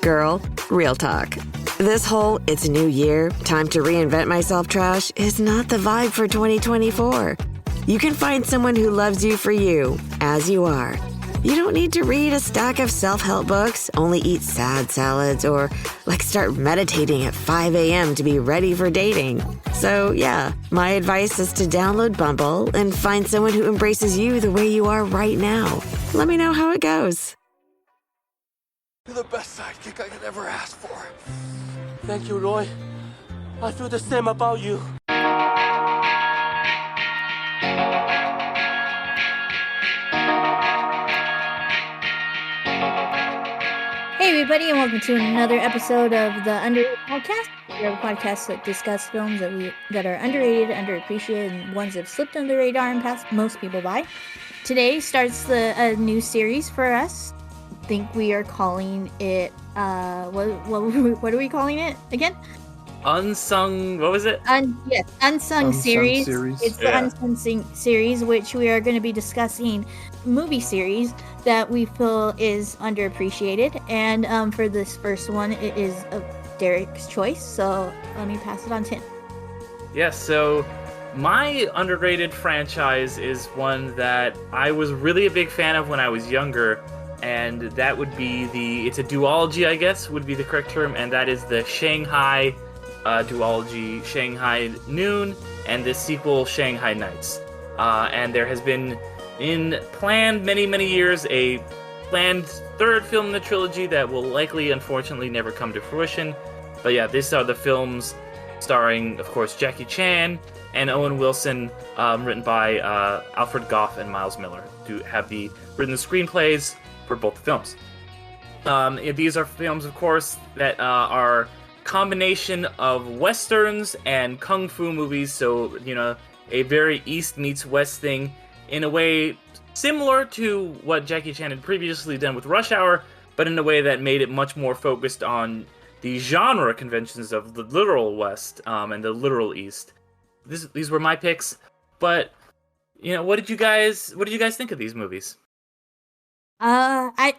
Girl, real talk. This whole "it's a new year, time to reinvent myself" trash is not the vibe for 2024. You can find someone who loves you for you, as you are. You don't need to read a stack of self-help books, only eat sad salads, or start meditating at 5 a.m. to be ready for dating. So yeah, my advice is to download Bumble and find someone who embraces you the way you are right now. Let me know how it goes. You're the best sidekick I could ever ask for. Thank you, Roy. I feel the same about you. Hey everybody, and welcome to another episode of the Underrated Podcast. We have a podcast that discuss films that are underrated, underappreciated, and ones that have slipped under the radar and passed most people by. Today starts a new series for us. I think we are calling it what are we calling it again? Unsung, what was it? Unsung series. It's the Yeah. Unsung series, which we are going to be discussing movie series that we feel is underappreciated. And for this first one, it is Derek's choice. So let me pass it on to him. Yes, so my underrated franchise is one that I was really a big fan of when I was younger, and that would be it's a duology, I guess, would be the correct term, and that is the Shanghai duology, Shanghai Noon, and the sequel, Shanghai Nights. And there has been, planned many years, a planned third film in the trilogy that will likely, unfortunately, never come to fruition. But yeah, these are the films starring, of course, Jackie Chan and Owen Wilson, written by Alfred Goff and Miles Miller, who have written the screenplays for both films. These are films, of course, that are combination of westerns and kung fu movies, so a very East meets West thing, in a way similar to what Jackie Chan had previously done with Rush Hour, but in a way that made it much more focused on the genre conventions of the literal West and the literal East. These were my picks, but what did you guys think of these movies? While I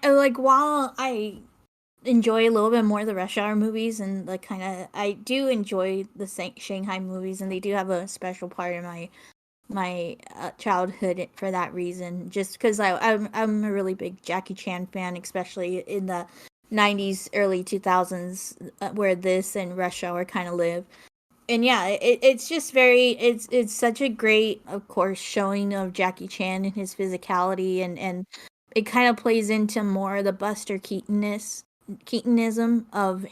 enjoy a little bit more of the Rush Hour movies, and I do enjoy the Shanghai movies, and they do have a special part in my childhood for that reason, just because I'm a really big Jackie Chan fan, especially in the 90s, early 2000s, where this and Rush Hour kind of live. And yeah, it's just it's such a great, of course, showing of Jackie Chan and his physicality, and it kind of plays into more of the Buster Keatonism of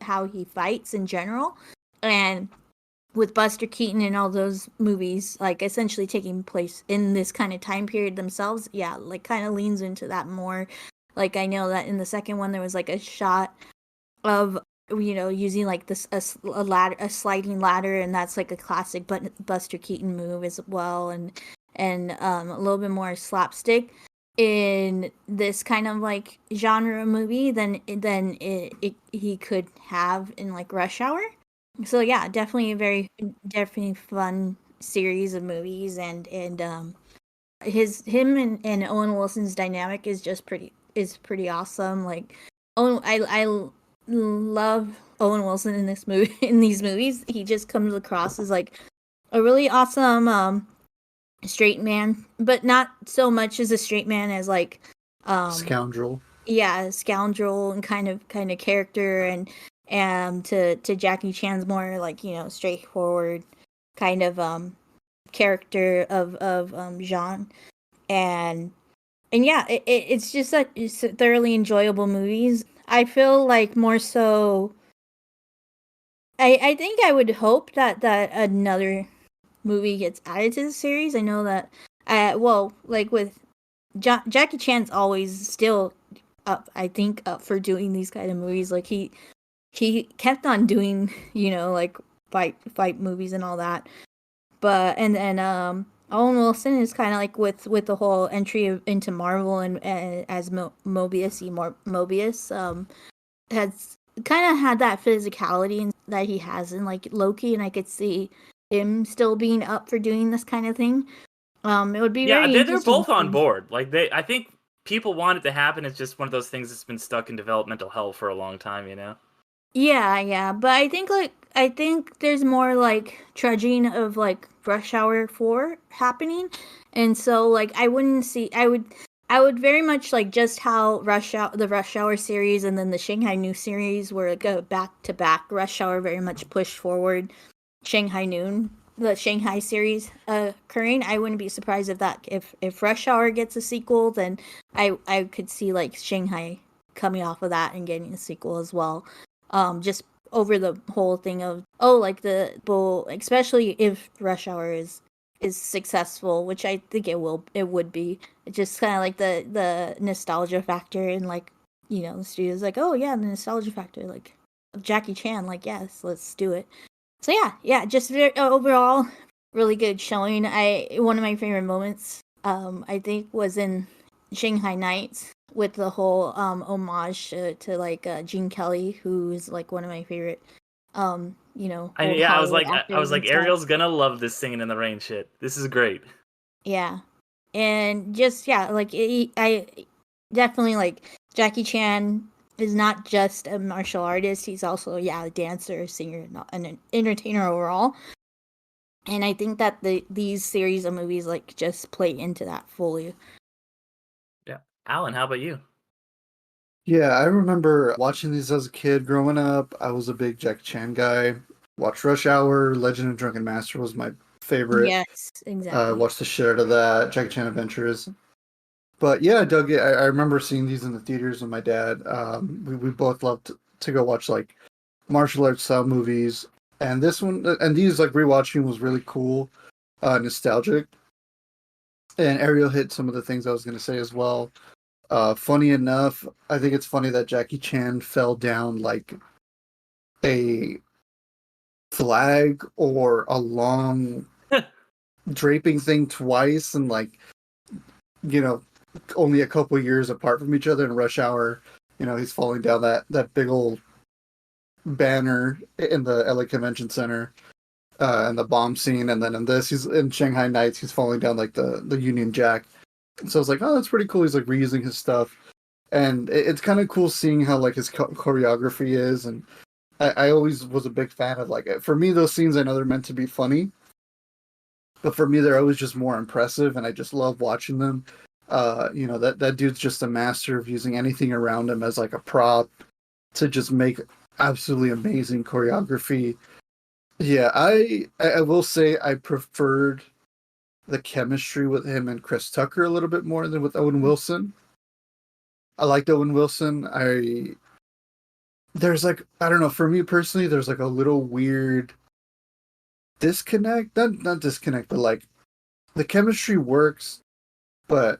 how he fights in general. And with Buster Keaton and all those movies, essentially taking place in this kind of time period themselves, yeah, kind of leans into that more. I know that in the second one there was a shot of using a sliding ladder, and that's a classic Buster Keaton move as well, and a little bit more slapstick in this kind of genre movie than he could have in Rush Hour. So yeah, definitely fun series of movies, and him and Owen Wilson's dynamic is just pretty awesome. I love Owen Wilson in these movies. He just comes across as a really awesome straight man, but not so much as a straight man as scoundrel. Yeah, scoundrel and kind of character, and to Jackie Chan's more straightforward kind of character of Jean, and yeah, it's just it's thoroughly enjoyable movies. I feel more so. I think I would hope that another movie gets added to the series. I know that with Jackie Chan's always still up for doing these kind of movies. He kept on doing fight movies and all that, but and then Owen Wilson is kind of with the whole entry into Marvel, and as Mobius has kind of had that physicality that he has in Loki, and I could see him still being up for doing this kind of thing. It would be very they're interesting. both on board. I think people want it to happen. It's just one of those things that's been stuck in developmental hell for a long time, you know? Yeah, but I think there's more like trudging of like Rush Hour 4 happening. And so like I would very much like just how the Rush Hour series and then the Shanghai New series were like a back to back. Rush Hour very much pushed forward Shanghai Noon, the Shanghai series occurring. I wouldn't be surprised if Rush Hour gets a sequel, then I could see like Shanghai coming off of that and getting a sequel as well. Just over the whole thing of like the bull, especially if Rush Hour is successful, which I think it would be. It's just kind of like the nostalgia factor, and like the studio's like, oh yeah, the nostalgia factor, like of Jackie Chan, like yes, let's do it. So yeah, just overall really good showing. One of my favorite moments, I think, was in Shanghai Nights with the whole homage to like Gene Kelly, who's like one of my favorite old Hollywood I was actors like, and stuff. Ariel's gonna love this Singing in the Rain shit. This is great. Yeah, and just I definitely like Jackie Chan is not just a martial artist; he's also a dancer, singer, and an entertainer overall. And I think that these series of movies like just play into that fully. Yeah, Alan, how about you? Yeah, I remember watching these as a kid growing up. I was a big Jackie Chan guy. Watched Rush Hour, Legend of Drunken Master was my favorite. Yes, exactly. Watched the shit out of that, Jackie Chan Adventures. But yeah, I dug it. I remember seeing these in the theaters with my dad. We both loved to go watch like martial arts style movies. And this one, and these like rewatching was really cool, nostalgic. And Ariel hit some of the things I was going to say as well. Funny enough, I think it's funny that Jackie Chan fell down like a flag or a long draping thing twice, and like only a couple years apart from each other. In Rush Hour, he's falling down that big old banner in the LA Convention Center, and the bomb scene, and then in this, he's in Shanghai Nights, he's falling down like the Union Jack. So I was like, oh, that's pretty cool. He's like reusing his stuff, and it's kind of cool seeing how like his choreography is. And I always was a big fan of like, for me, those scenes, I know they're meant to be funny, but for me, they're always just more impressive, and I just love watching them. That dude's just a master of using anything around him as like a prop to just make absolutely amazing choreography. Yeah, I will say I preferred the chemistry with him and Chris Tucker a little bit more than with Owen Wilson. I liked Owen Wilson. There's like, I don't know, for me personally, there's like a little weird disconnect. Not disconnect, but like the chemistry works, but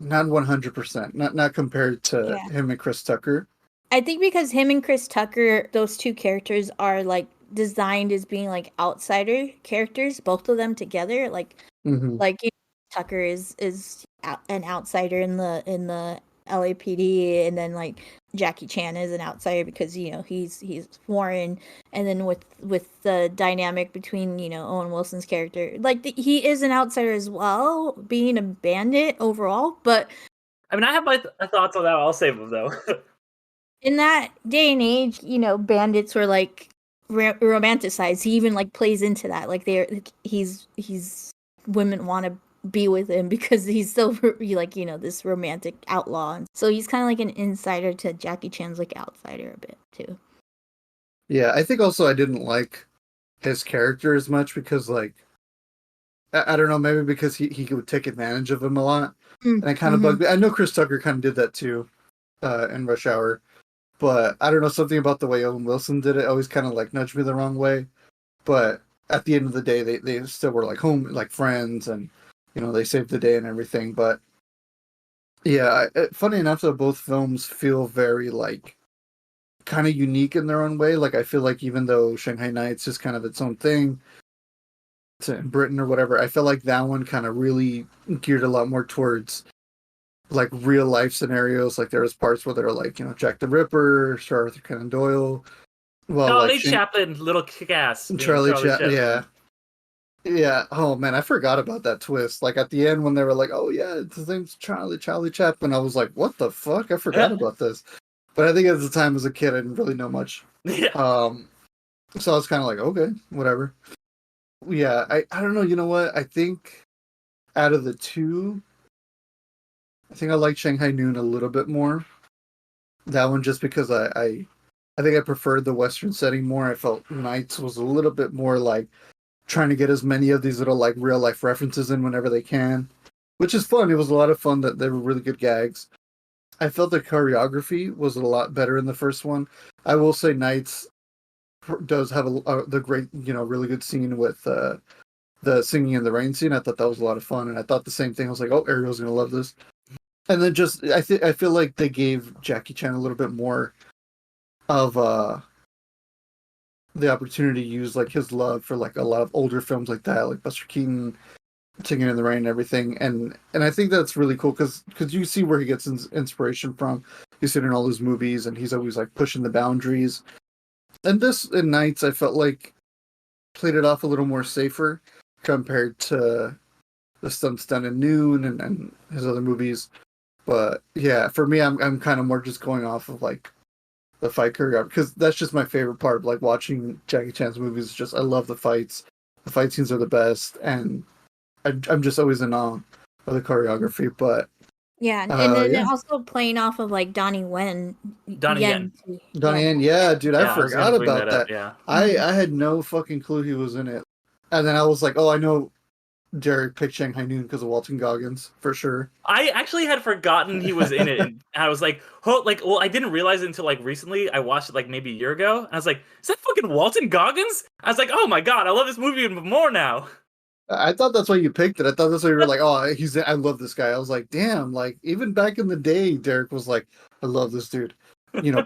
not 100%. Not compared to him and Chris Tucker. I think because him and Chris Tucker, those two characters are like designed as being like outsider characters, both of them together. Like, Tucker is an outsider in the LAPD, and then like Jackie Chan is an outsider because he's foreign, and then with the dynamic between Owen Wilson's character, like he is an outsider as well, being a bandit overall. But I mean, I have my thoughts on that. I'll save them though. In that day and age, bandits were like romanticized. He even like plays into that. Like he's women want to be with him because he's so like this romantic outlaw. And so he's kind of like an insider to Jackie Chan's like outsider a bit too. Yeah, I think also I didn't like his character as much because like I don't know, maybe because he would take advantage of him a lot, and it kind of bugged me. I know Chris Tucker kind of did that too in Rush Hour. But I don't know, something about the way Owen Wilson did it always kind of like nudged me the wrong way. But at the end of the day, they still were like home, like friends, and they saved the day and everything. But yeah, funny enough, though, both films feel very like kind of unique in their own way. Like I feel like even though Shanghai Nights is kind of its own thing, in Britain or whatever, I feel like that one kind of really geared a lot more towards like real life scenarios. Like there was parts where they're like, Jack the Ripper, Sir Arthur Conan Doyle. Well, Charlie Chaplin, little kick-ass. Charlie Chaplin, yeah. Yeah. Oh man, I forgot about that twist. Like at the end when they were like, "Oh yeah, his name's Charlie Chaplin," I was like, "What the fuck? I forgot about this." But I think at the time as a kid, I didn't really know much. Yeah. Um, so I was kind of like, okay, whatever. Yeah, I don't know. You know what? I think out of the two, I think I like Shanghai Noon a little bit more. That one just because I think I preferred the Western setting more. I felt Knights was a little bit more like trying to get as many of these little like real life references in whenever they can, which is fun. It was a lot of fun. That they were really good gags. I felt the choreography was a lot better in the first one. I will say Knights does have the great, really good scene with the singing in the rain scene. I thought that was a lot of fun, and I thought the same thing. I was like, oh, Ariel's gonna love this. And then just I feel like they gave Jackie Chan a little bit more of the opportunity to use like his love for like a lot of older films like that, like Buster Keaton, Singing in the Rain, and everything. And I think that's really cool because you see where he gets inspiration from. He's seen in all his movies, and he's always like pushing the boundaries. And this in Nights, I felt like played it off a little more safer compared to the stunts done in Noon and his other movies. But yeah, for me, I'm kind of more just going off of like the fight choreography because that's just my favorite part. Like watching Jackie Chan's movies, just I love the fights. The fight scenes are the best, and I'm just always in awe of the choreography. But Yeah, and then yeah, also playing off of like Donnie Donnie Yen. too. Donnie Yeah. Yen, yeah, dude, I Yeah, I was gonna forgot bring about that up. that. Yeah. I had no fucking clue he was in it, and then I was like, oh, I know Derek picked Shanghai Noon because of Walton Goggins for sure. I actually had forgotten he was in it, and I was like, "Oh, like, well, I didn't realize it until like recently. I watched it like maybe a year ago, and I was like, is that fucking Walton Goggins? I was like, oh my god, I love this movie even more now. I thought that's why you picked it. I thought that's why you were like, oh, I love this guy. I was like, damn, like even back in the day, Derek was like, I love this dude,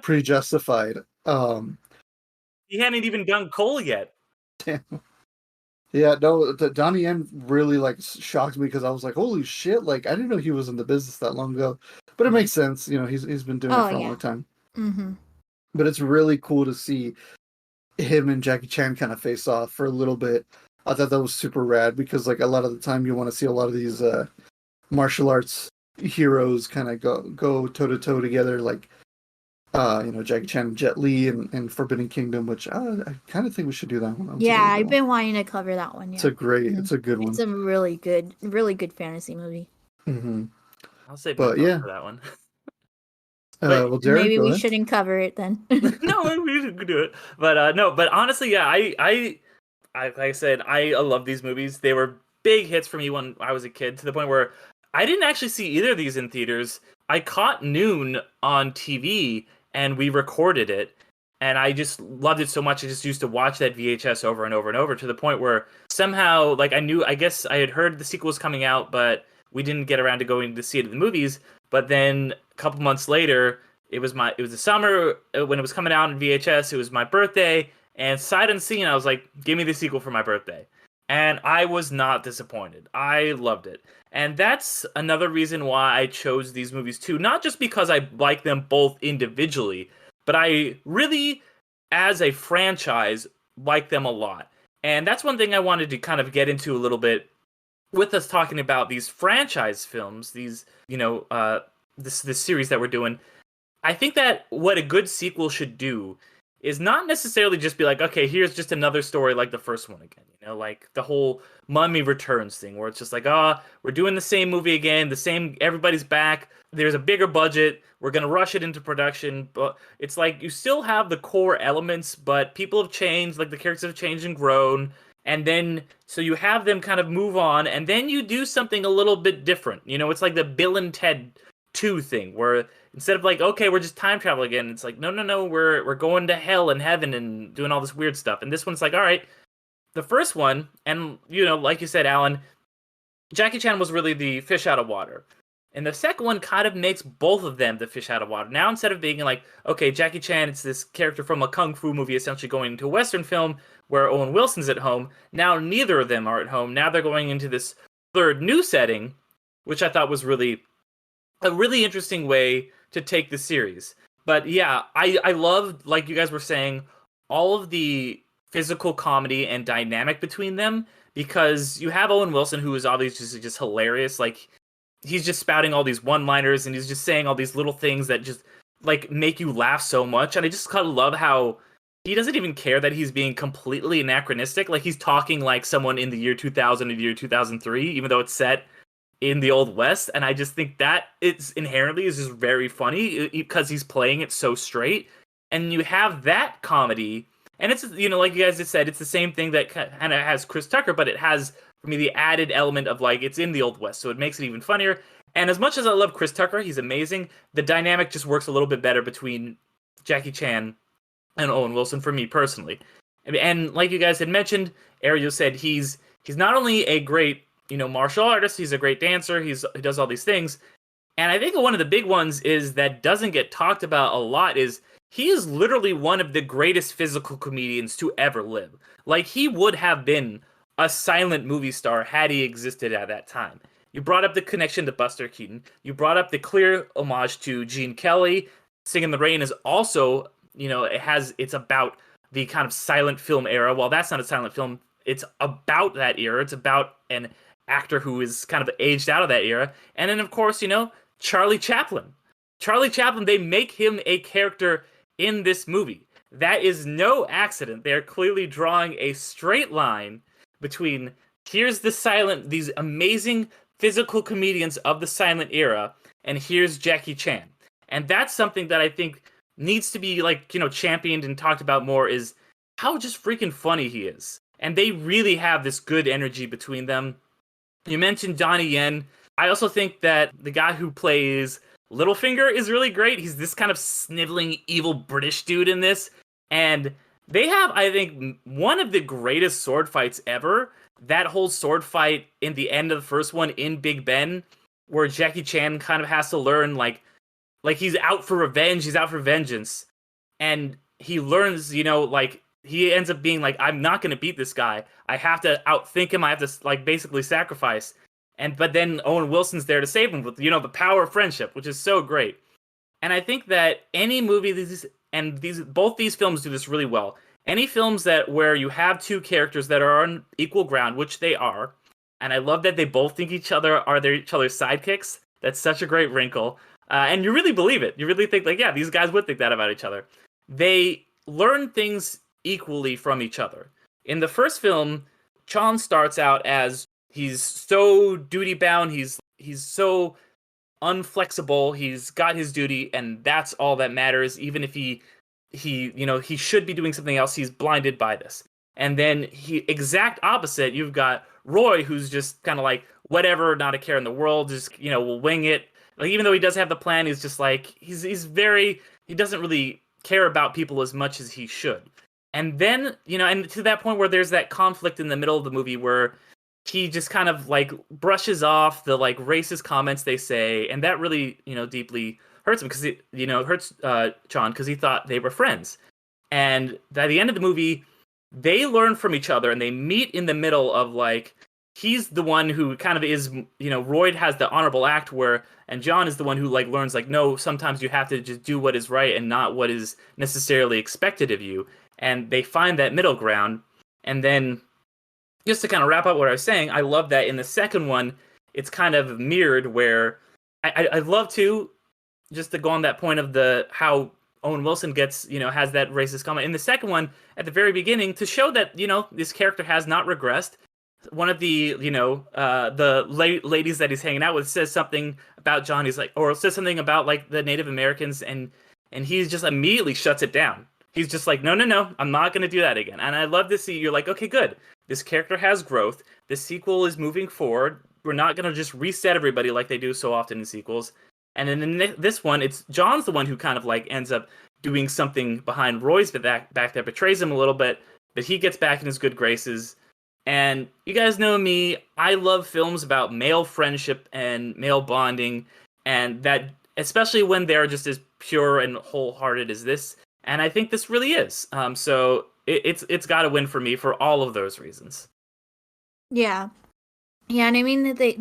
pretty justified. He hadn't even done Cole yet. Damn. Yeah, no, Donnie Yen really like shocked me because I was like, holy shit, like I didn't know he was in the business that long ago. But it makes sense, he's been doing it Oh for a yeah. long time. Mm-hmm. But it's really cool to see him and Jackie Chan kind of face off for a little bit. I thought that was super rad because like a lot of the time you want to see a lot of these martial arts heroes kind of go toe to toe together, like Jackie Chan and Jet Li and Forbidden Kingdom, which I kind of think we should do that one. Yeah, I've been wanting to cover that one. Yeah. It's a good one. It's a really good fantasy movie. Mm-hmm. I'll save But my yeah, for that one. well, Derek, Maybe we ahead. shouldn't cover it then. No, we should do it. But no, but honestly, yeah, I like I said, I love these movies. They were big hits for me when I was a kid, to the point where I didn't actually see either of these in theaters. I caught Noon on TV, and we recorded it, and I just loved it so much. I just used to watch that VHS over and over and over, to the point where somehow, like, I guess I had heard the sequel was coming out, but we didn't get around to going to see it in the movies. But then a couple months later, it was the summer when it was coming out in VHS. It was my birthday, and sight unseen, I was like, give me the sequel for my birthday. And I was not disappointed. I loved it. And that's another reason why I chose these movies too. Not just because I like them both individually, but I really, as a franchise, like them a lot. And that's one thing I wanted to kind of get into a little bit with us talking about these franchise films, these, this series that we're doing. I think that what a good sequel should do is not necessarily just be like, okay, here's just another story like the first one again. Like the whole Mummy Returns thing, where it's just like, we're doing the same movie again, everybody's back, there's a bigger budget, we're gonna rush it into production. But it's like you still have the core elements, but people have changed, like the characters have changed and grown, and then so you have them kind of move on, and then you do something a little bit different. It's like the Bill and Ted 2 thing, where instead of like, okay, we're just time travel again, it's like, no, we're going to hell and heaven and doing all this weird stuff. And this one's like, all right, the first one, and like you said, Alan, Jackie Chan was really the fish out of water. And the second one kind of makes both of them the fish out of water. Now, instead of being like, okay, Jackie Chan, it's this character from a kung fu movie essentially going into a Western film where Owen Wilson's at home. Now, neither of them are at home. Now they're going into this third new setting, which I thought was a really interesting way to take the series. But yeah, I loved, like you guys were saying, all of the physical comedy and dynamic between them, because you have Owen Wilson, who is obviously just hilarious. Like, he's just spouting all these one-liners, and he's just saying all these little things that just like make you laugh so much. And I just kind of love how he doesn't even care that he's being completely anachronistic. Like, he's talking like someone in the year 2000 and the year 2003, even though it's set in the Old West. And I just think that it's inherently is just very funny because he's playing it so straight. And you have that comedy, and it's, you know, like you guys just said, it's the same thing that kind of has Chris Tucker, but it has, for me, the added element of like it's in the Old West, so it makes it even funnier. And as much as I love Chris Tucker, he's amazing. The dynamic just works a little bit better between Jackie Chan and Owen Wilson for me personally. And like you guys had mentioned, Ariel said he's not only a great, you know, martial artist, he's a great dancer, he does all these things. And I think one of the big ones is that doesn't get talked about a lot is he is literally one of the greatest physical comedians to ever live. Like, he would have been a silent movie star had he existed at that time. You brought up the connection to Buster Keaton. You brought up the clear homage to Gene Kelly. Sing in the Rain is also, you know, it's about the kind of silent film era. Well, that's not a silent film. It's about that era. It's about an actor who is kind of aged out of that era. And then, of course, you know, Charlie Chaplin. Charlie Chaplin, they make him a character in this movie. That is no accident. They're clearly drawing a straight line between here's these amazing physical comedians of the silent era, and here's Jackie Chan. And that's something that I think needs to be, like, you know, championed and talked about more, is how just freaking funny he is. And they really have this good energy between them. You mentioned Donnie Yen. I also think that the guy who plays Littlefinger is really great. He's this kind of sniveling, evil British dude in this. And they have, I think, one of the greatest sword fights ever. That whole sword fight in the end of the first one in Big Ben, where Jackie Chan kind of has to learn, like he's out for revenge, he's out for vengeance. And he learns, you know, like, he ends up being like, I'm not going to beat this guy. I have to outthink him. I have to, like, basically sacrifice. But then Owen Wilson's there to save him with, you know, the power of friendship, which is so great. And I think that any movie, both these films do this really well. Any films where you have two characters that are on equal ground, which they are, and I love that they both think each other are each other's sidekicks. That's such a great wrinkle. And you really believe it. You really think, like, yeah, these guys would think that about each other. They learn things equally from each other. In the first film, Chon starts out as he's so duty bound, he's so unflexible, he's got his duty, and that's all that matters. Even if he should be doing something else, he's blinded by this. And then exact opposite, you've got Roy, who's just kind of like, whatever, not a care in the world, just, you know, will wing it. Like, even though he does have the plan, he's just like, he doesn't really care about people as much as he should. And then, you know, and to that point where there's that conflict in the middle of the movie where he just kind of, like, brushes off the, like, racist comments they say, and that really, you know, deeply hurts him, because it, you know, hurts Chon, because he thought they were friends. And at the end of the movie, they learn from each other, and they meet in the middle of, like, he's the one who kind of is, you know, Roy has the honorable act and John is the one who, like, learns, like, no, sometimes you have to just do what is right and not what is necessarily expected of you. And they find that middle ground. And then, just to kind of wrap up what I was saying, I love that in the second one, it's kind of mirrored where I love to, just to go on that point of how Owen Wilson gets, you know, has that racist comment. In the second one, at the very beginning, to show that, you know, this character has not regressed, one of the, you know, the ladies that he's hanging out with says something about John. He's like, or says something about, like, the Native Americans, and he just immediately shuts it down. He's just like, no, I'm not going to do that again. And I love to see, you're like, okay, good. This character has growth. The sequel is moving forward. We're not going to just reset everybody like they do so often in sequels. And then in this one, it's John's the one who kind of, like, ends up doing something behind Roy's back that betrays him a little bit, but he gets back in his good graces. And you guys know me, I love films about male friendship and male bonding, and that, especially when they're just as pure and wholehearted as this. And I think this really is. So it's got to win for me for all of those reasons. Yeah. Yeah, and I mean, they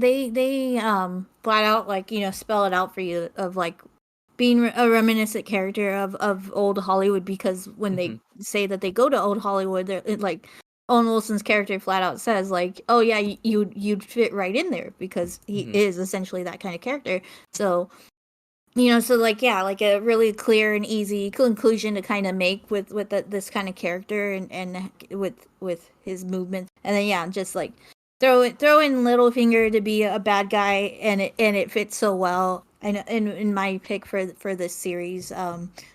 flat out, like, you know, spell it out for you of, like, being a reminiscent character of old Hollywood, because when they say that they go to old Hollywood, they're like, Owen Wilson's character flat out says like, "Oh yeah, you'd fit right in there because he is essentially that kind of character." So, so like yeah, like a really clear and easy conclusion to kind of make with this kind of character and with his movements, and then yeah, just like throw in Littlefinger to be a bad guy, and it fits so well. And in my pick for this series,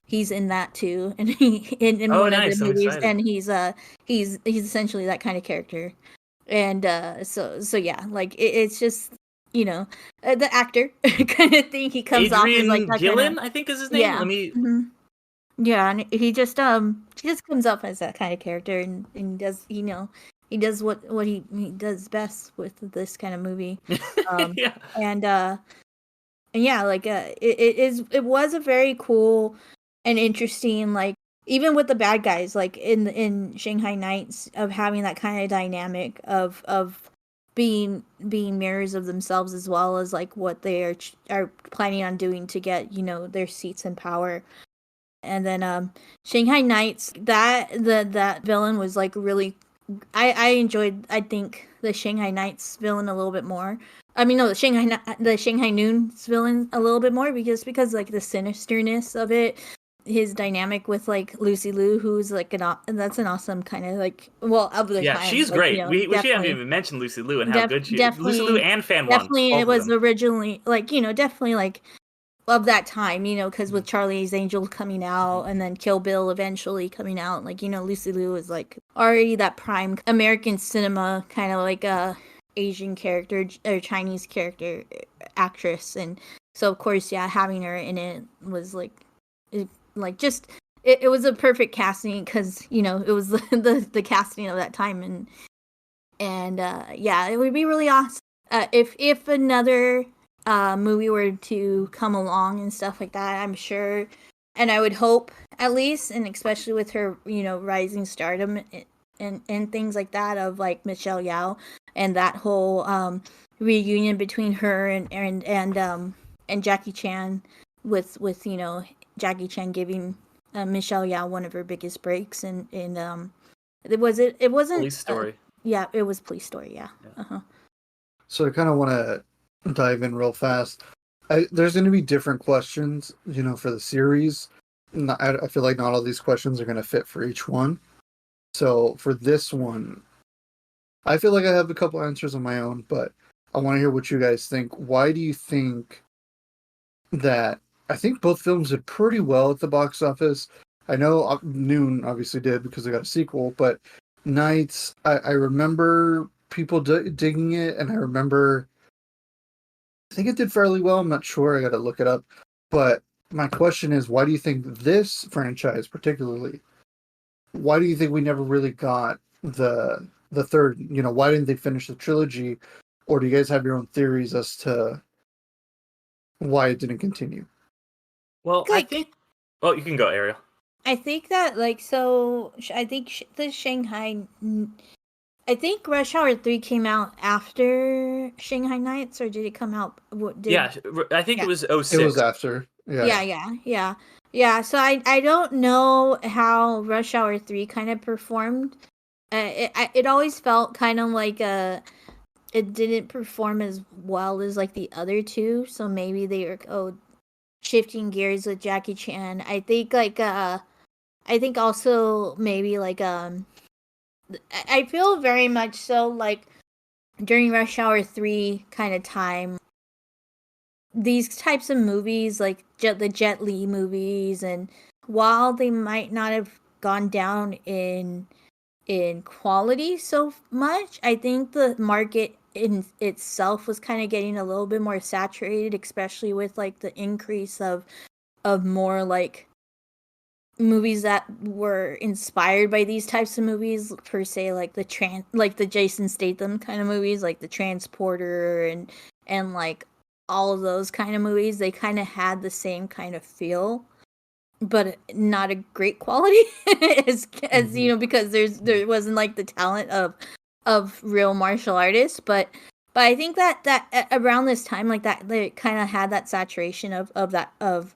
he's in that too, and he in one of the nice. I'm movies, excited. and he's essentially that kind of character, and so yeah, like it's just the actor kind of thing. He comes off as like Adrian that Gillen, kind of I think is his name. yeah. Let me. Yeah, and he just comes off as that kind of character, and does he does what he does best with this kind of movie. Yeah. And yeah, like it was a very cool and interesting, like even with the bad guys, like in Shanghai Nights, of having that kind of dynamic of being mirrors of themselves, as well as like what they are planning on doing to get their seats in power. And then Shanghai Nights, that villain was like really, I enjoyed, I think, the Shanghai Nights villain a little bit more. I mean, no, the Shanghai Noon's villain a little bit more, because like the sinisterness of it, his dynamic with like Lucy Liu, who's like that's an awesome kind of like, well, of the Yeah, time, she's like, great. We haven't definitely. even mentioned Lucy Liu and how good she is. Lucy Liu Definitely, and Fan Wan, it both of was them. originally like definitely like of that time, because with Charlie's Angels coming out and then Kill Bill eventually coming out, like Lucy Liu is like already that prime American cinema kind of like Asian character or Chinese character actress, and so of course yeah, having her in it was like it was a perfect casting, because it was the casting of that time, and yeah, it would be really awesome if another movie were to come along and stuff like that. I'm sure, and I would hope at least, and especially with her rising stardom and things like that, of like Michelle Yeoh, and that whole reunion between her and Jackie Chan, with Jackie Chan giving Michelle Yeoh one of her biggest breaks, and it wasn't Police Story. yeah, it was Police Story, yeah. So I kind of want to dive in real fast. There's going to be different questions, for the series. I feel like not all these questions are going to fit for each one. So for this one, I feel like I have a couple answers on my own, but I want to hear what you guys think. Why do you think that? I think both films did pretty well at the box office. I know Noon obviously did because they got a sequel, but Nights, I remember people digging it, and I think it did fairly well. I'm not sure. I got to look it up. But my question is, why do you think this franchise particularly? Why do you think we never really got the third? Why didn't they finish the trilogy? Or do you guys have your own theories as to why it didn't continue? Well, I think. Oh, you can go, Ariel. I think that I think the Shanghai. I think Rush Hour 3 came out after Shanghai Nights, or did it come out? Yeah, I think it was 06. It was after. Yeah. So I don't know how Rush Hour 3 kind of performed. It always felt kind of like it didn't perform as well as like the other two. So maybe they were shifting gears with Jackie Chan. I think I think also maybe like I feel very much so like during Rush Hour 3 kind of time, these types of movies, like the Jet Li movies, and while they might not have gone down in quality so much, I think the market in itself was kind of getting a little bit more saturated, especially with like the increase of more like movies that were inspired by these types of movies, per se, like the Jason Statham kind of movies, like the Transporter and like all of those kind of movies. They kind of had the same kind of feel, but not a great quality as because there wasn't like the talent of real martial artists. But I think that around this time, like that, they kind of had that saturation of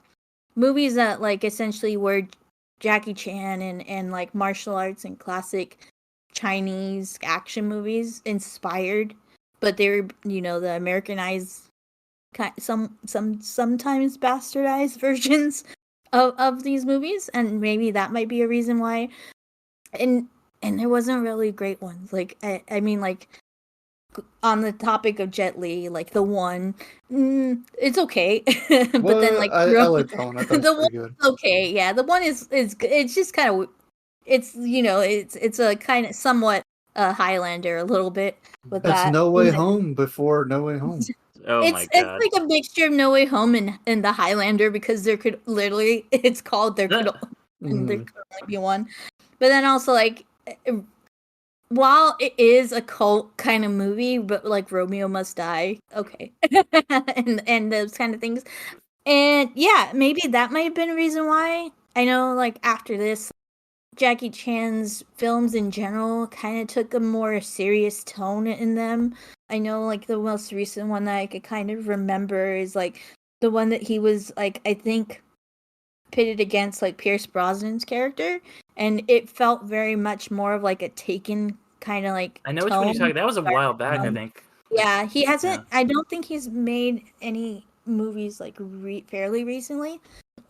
movies that like essentially were Jackie Chan and like martial arts and classic Chinese action movies inspired, but they were, the Americanized, sometimes bastardized versions of these movies, and maybe that might be a reason why. And there wasn't really great ones. Like I mean, like on the topic of Jet Li, like the one, it's okay, but then like I like that one. I thought it the was one, pretty good. okay, yeah, the one is it's just kind of, it's it's a kind of somewhat Highlander a little bit with It's that. No Way Home before No Way Home. Oh my god. It's like a mixture of No Way Home and the Highlander, because there could literally, it's called there could only be one. But then also, like, while it is a cult kind of movie, but like Romeo Must Die, okay, and those kind of things, and yeah, maybe that might have been a reason why. I know, like, after this, Jackie Chan's films in general kind of took a more serious tone in them. I know, like, the most recent one that I could kind of remember is like the one that he was, like, I think pitted against like Pierce Brosnan's character, and it felt very much more of like a Taken kind of like I know which one you're tone. talking. That was a while back, I think. Yeah, he hasn't. Yeah. I don't think he's made any movies like fairly recently,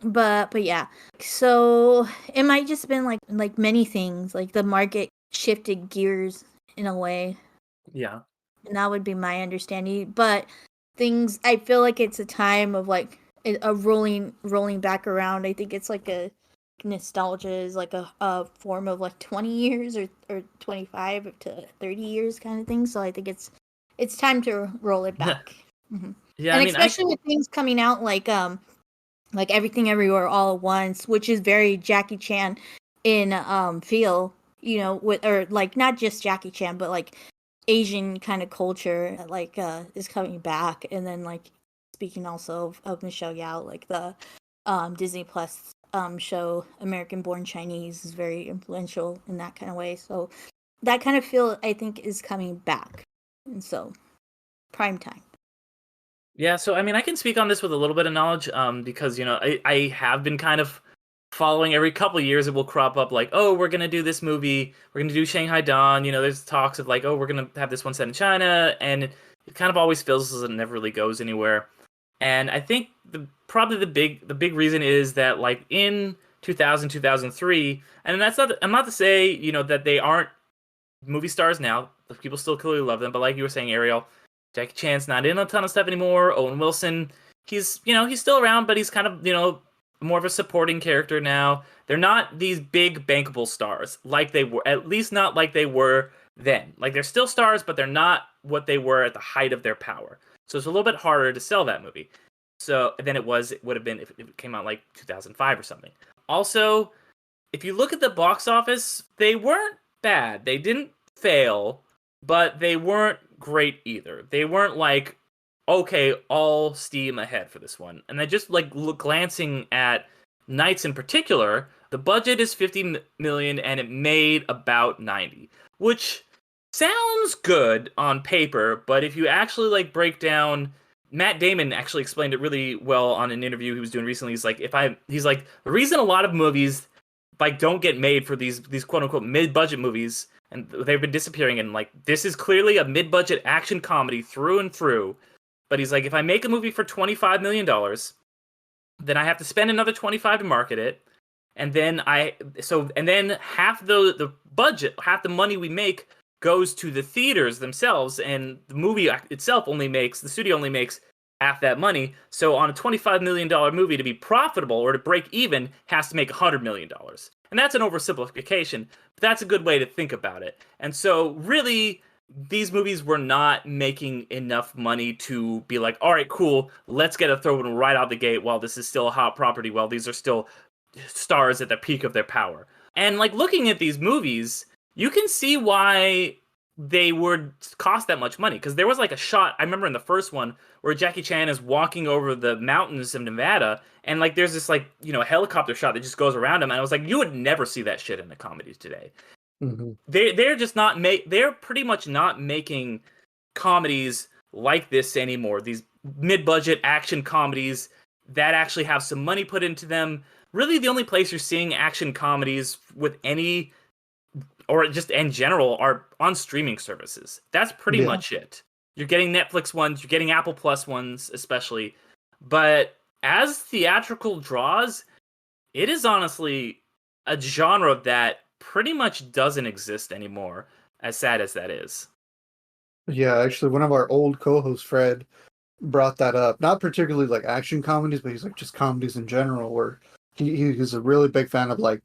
but yeah. So it might just been like many things. Like the market shifted gears in a way, Yeah. and that would be my understanding. But things, I feel like it's a time of like a rolling back around. I think it's like a nostalgia is like a form of like 20 years or 25 to 30 years kind of thing. So I think it's time to roll it back. Yeah, And I mean, especially with things coming out like Everything Everywhere All at Once, which is very Jackie Chan in feel, with, or like not just Jackie Chan, but like Asian kind of culture, like is coming back. And then, like, speaking also of Michelle Yao, like the Disney Plus show American Born Chinese is very influential in that kind of way. So that kind of feel, I think, is coming back. And so prime time. yeah, so I mean, I can speak on this with a little bit of knowledge, because I have been kind of following. Every couple of years it will crop up like, oh, we're gonna do this movie, we're gonna do Shanghai Dawn. There's talks of like, oh, we're gonna have this one set in China, and it kind of always feels as it never really goes anywhere. And I think probably the big reason is that, like, in 2000, 2003, and I'm not to say that they aren't movie stars now. People still clearly love them, but like you were saying, Ariel, Jackie Chan's not in a ton of stuff anymore. Owen Wilson, he's still around, but he's kind of more of a supporting character now. They're not these big bankable stars like they were, at least not like they were then. Like, they're still stars, but they're not what they were at the height of their power. So it's a little bit harder to sell that movie. So than it would have been if it came out like 2005 or something. Also, if you look at the box office, they weren't bad. They didn't fail, but they weren't great either. They weren't like, okay, all steam ahead for this one. And I just glancing at Nights in particular, the budget is 50 million and it made about 90, which sounds good on paper, but if you actually break down, Matt Damon actually explained it really well on an interview he was doing recently. He's like, the reason a lot of movies don't get made for these quote unquote mid-budget movies, and they've been disappearing, and this is clearly a mid-budget action comedy through and through. But he's like, if I make a movie for $25 million, then I have to spend another 25 to market it. And then half the budget, half the money we make goes to the theaters themselves, and the movie itself the studio only makes half that money. So on a $25 million movie, to be profitable or to break even, has to make $100 million. And that's an oversimplification, but that's a good way to think about it. And so really, these movies were not making enough money to be like, all right, cool, let's get a throw one right out the gate while this is still a hot property, while these are still stars at the peak of their power. And looking at these movies, you can see why they would cost that much money, because there was a shot, I remember in the first one, where Jackie Chan is walking over the mountains of Nevada, and there's this helicopter shot that just goes around him, and I was like, you would never see that shit in the comedies today. Mm-hmm. They're just not they're pretty much not making comedies like this anymore. These mid-budget action comedies that actually have some money put into them. Really, the only place you're seeing action comedies with any or just in general, are on streaming services. That's pretty Yeah. much it. You're getting Netflix ones, you're getting Apple Plus ones, especially. But as theatrical draws, it is honestly a genre that pretty much doesn't exist anymore, as sad as that is. Yeah, actually, one of our old co-hosts, Fred, brought that up. Not particularly like action comedies, but he's like just comedies in general. Where he's a really big fan of like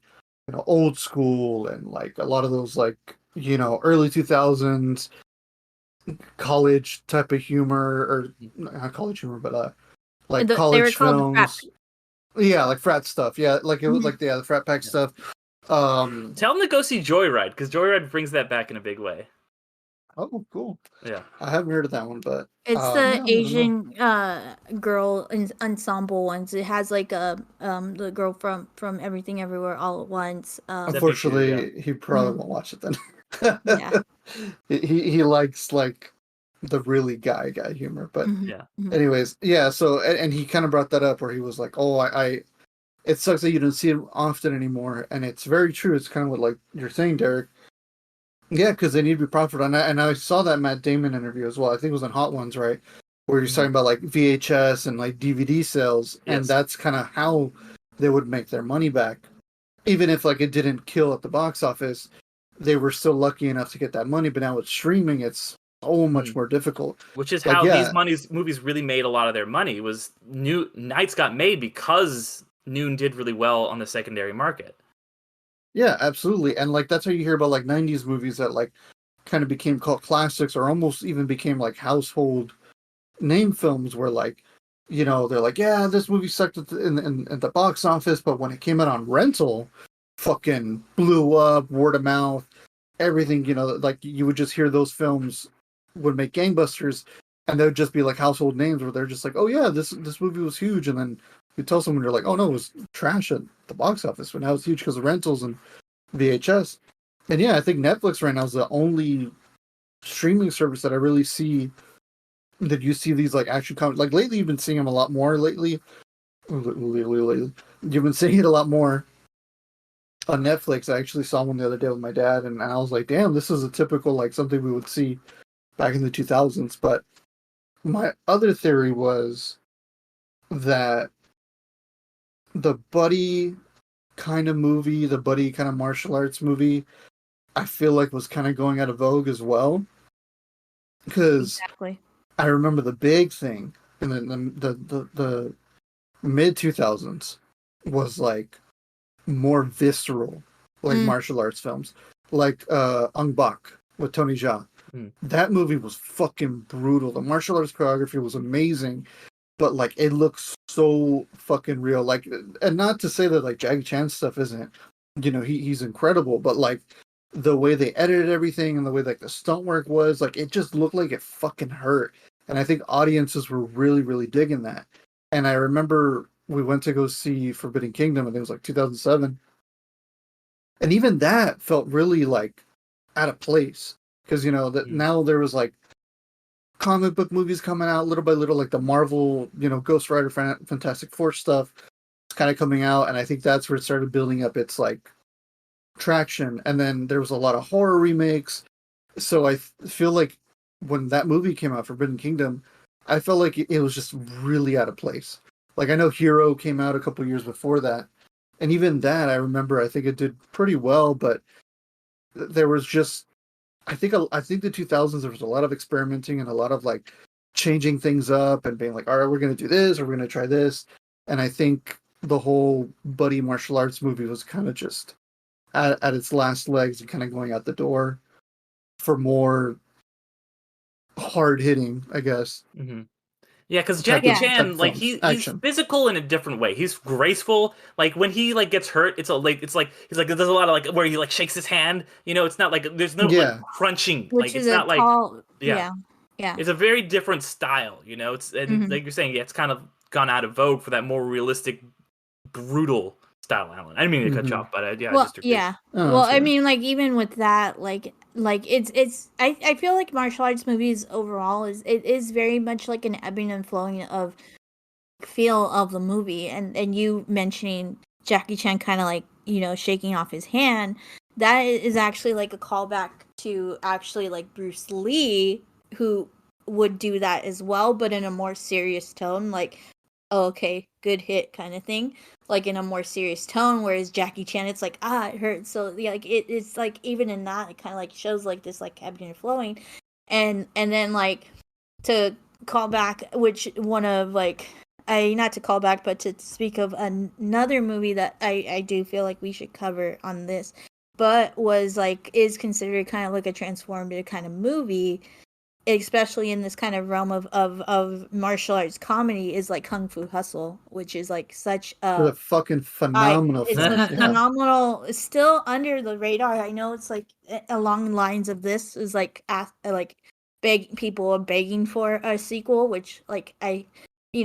old school and like a lot of those like early 2000s college type of humor, or not college humor, but like They were college called the frat. films. Yeah, like frat stuff. Yeah, like it was like the frat pack stuff. Tell them to go see Joyride, because Joyride brings that back in a big way. Oh, cool. Yeah. I haven't heard of that one, but It's the yeah, Asian girl ensemble ones. It has like the girl from Everything Everywhere All at Once. unfortunately, he probably won't watch it then. Yeah. he likes like the really guy humor, but Yeah. anyways, yeah. So and he kind of brought that up where he was like, "Oh, I it sucks that you don't see it often anymore," and it's very true. It's kind of what like you're saying, Derek. Yeah, because they need to be profitable, and I saw that Matt Damon interview as well. I think it was on Hot Ones, right, where he's talking about like VHS and like DVD sales, and that's kind of how they would make their money back, even if like it didn't kill at the box office. They were still lucky enough to get that money, but now with streaming, it's so much more difficult. Which is Like, how yeah. these movies really made a lot of their money. Was Nights got made because Noon did really well on the secondary market. Yeah, absolutely. And like that's how you hear about like 90s movies that like kind of became cult classics or almost even became like household name films where like they're like, yeah, this movie sucked at the box office, but when it came out on rental, fucking blew up, word of mouth, everything, like you would just hear those films would make gangbusters, and they would just be like household names where they're just like, oh yeah, this movie was huge, and then you tell someone, you're like, oh no, it was trash at the box office, but now it's huge because of rentals and VHS. And yeah, I think Netflix right now is the only streaming service that I really see that you see these like action comedies. Like lately, you've been seeing them a lot more. Lately, you've been seeing it a lot more on Netflix. I actually saw one the other day with my dad, and I was like, damn, this is a typical like something we would see back in the 2000s. But my other theory was that the buddy kind of movie, the buddy kind of martial arts movie, I feel like was kind of going out of vogue as well. Because Exactly. I remember the big thing in the mid 2000s was like more visceral, like martial arts films, like Ong Bak with Tony Jaa. That movie was fucking brutal. The martial arts choreography was amazing, but like it looks so fucking real. Like, and not to say that like Jackie Chan stuff isn't, he's incredible, but like the way they edited everything and the way like the stunt work was, like it just looked like it fucking hurt. And I think audiences were really, really digging that. And I remember we went to go see Forbidden Kingdom, and it was like 2007. And even that felt really like out of place. Because, that now there was like comic book movies coming out little by little, like the Marvel, Ghost Rider, Fantastic Four stuff was kind of coming out. And I think that's where it started building up its like traction. And then there was a lot of horror remakes. So I feel like when that movie came out, Forbidden Kingdom, I felt like it was just really out of place. Like I know Hero came out a couple years before that, and even that I remember I think it did pretty well, but there was just I think the 2000s there was a lot of experimenting and a lot of like changing things up and being like, all right, we're going to do this or we're going to try this, and I think the whole buddy martial arts movie was kind of just at its last legs and kind of going out the door for more hard hitting, I guess. Mm-hmm. Yeah, because Jackie Chan, like he's physical in a different way. He's graceful. Like when he like gets hurt, it's like he's like there's a lot of like where he like shakes his hand. It's not like there's no like crunching. Which like is it's not like yeah. It's a very different style. It's like you're saying, it's kind of gone out of vogue for that more realistic, brutal style. Alan, I didn't mean to cut you off, but I just agreed. Yeah. Well, I mean, like even with that, like it's I feel like martial arts movies overall is very much like an ebbing and flowing of feel of the movie, and you mentioning Jackie Chan kind of like shaking off his hand, that is actually like a callback to actually like Bruce Lee, who would do that as well, but in a more serious tone, like, oh, okay, good hit kind of thing, like in a more serious tone. Whereas Jackie Chan, it's like, it hurts. So yeah, like it's like even in that, it kind of like shows like this like ebbing and flowing, and then like to call back, which one of like I not to call back, but to speak of another movie that I do feel like we should cover on this, but was like is considered kind of like a transformative kind of movie, especially in this kind of realm of martial arts comedy, is like Kung Fu Hustle, which is like such The a fucking phenomenal it's film. a Yeah. phenomenal. It's still under the radar. I know it's like along the lines of this is like people are begging for a sequel, which like I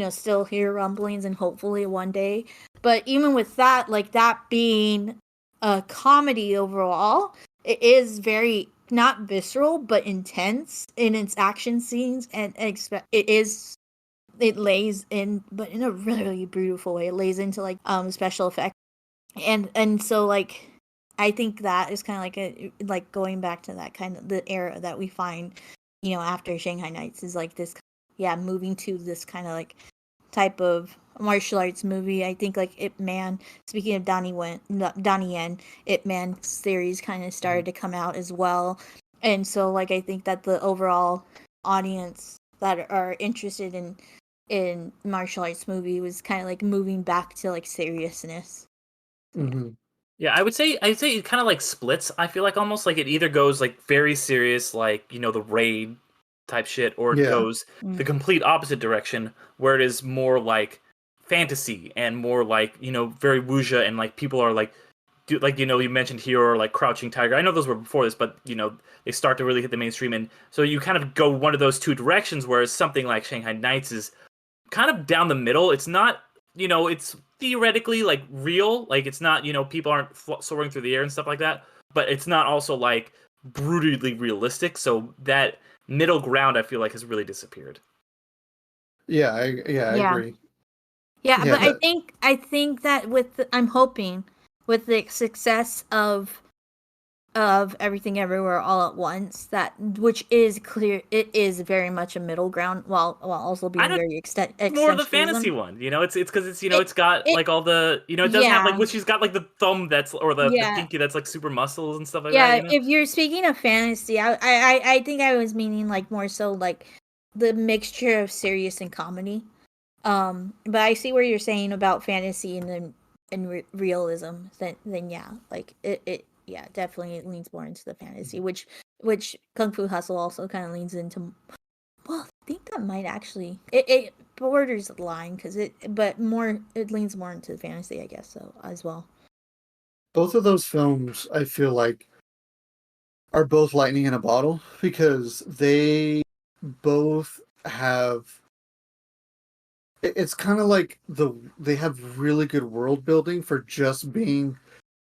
still hear rumblings and hopefully one day. But even with that, like that being a comedy overall, it is very not visceral but intense in its action scenes, and it lays in, but in a really beautiful way. It lays into like special effects, and so like I think that is kind of like like going back to that kind of the era that we find, after Shanghai Nights, is like this, moving to this kind of like type of martial arts movie. I think like Ip Man, speaking of Donnie Yen, Ip Man series kind of started to come out as well. And so like I think that the overall audience that are interested in martial arts movie was kind of like moving back to like seriousness. Mm-hmm. Yeah, I'd say it kind of like splits. I feel like almost like it either goes like very serious, like the Raid type shit, or it Yeah. goes the complete opposite direction, where it is more like fantasy and more like very wuxia, and like people are like you mentioned Hero or like Crouching Tiger. I know those were before this, but they start to really hit the mainstream, and so you kind of go one of those two directions. Whereas something like Shanghai Nights is kind of down the middle. It's not it's theoretically like real, like it's not people aren't soaring through the air and stuff like that, but it's not also like brutally realistic. So that middle ground I feel like has really disappeared. Yeah, I agree. Yeah, Yeah, but that- I think that I'm hoping with the success of Everything Everywhere All at Once, that which is clear, it is very much a middle ground while also being very More the fantasy extensionism. one, it's because it's got like all the it doesn't have like, which she's got like the thumb that's, or the pinky that's like super muscles and stuff like that. If you're speaking of fantasy, I think I was meaning like more so like the mixture of serious and comedy. But I see what you're saying about fantasy and realism. Then yeah, like it definitely it leans more into the fantasy, which Kung Fu Hustle also kind of leans into. Well, I think that might actually it borders the line because it leans more into fantasy, I guess, so as well. both of those films, I feel like, are both lightning in a bottle because they both have. It's kind of like they have really good world building for just being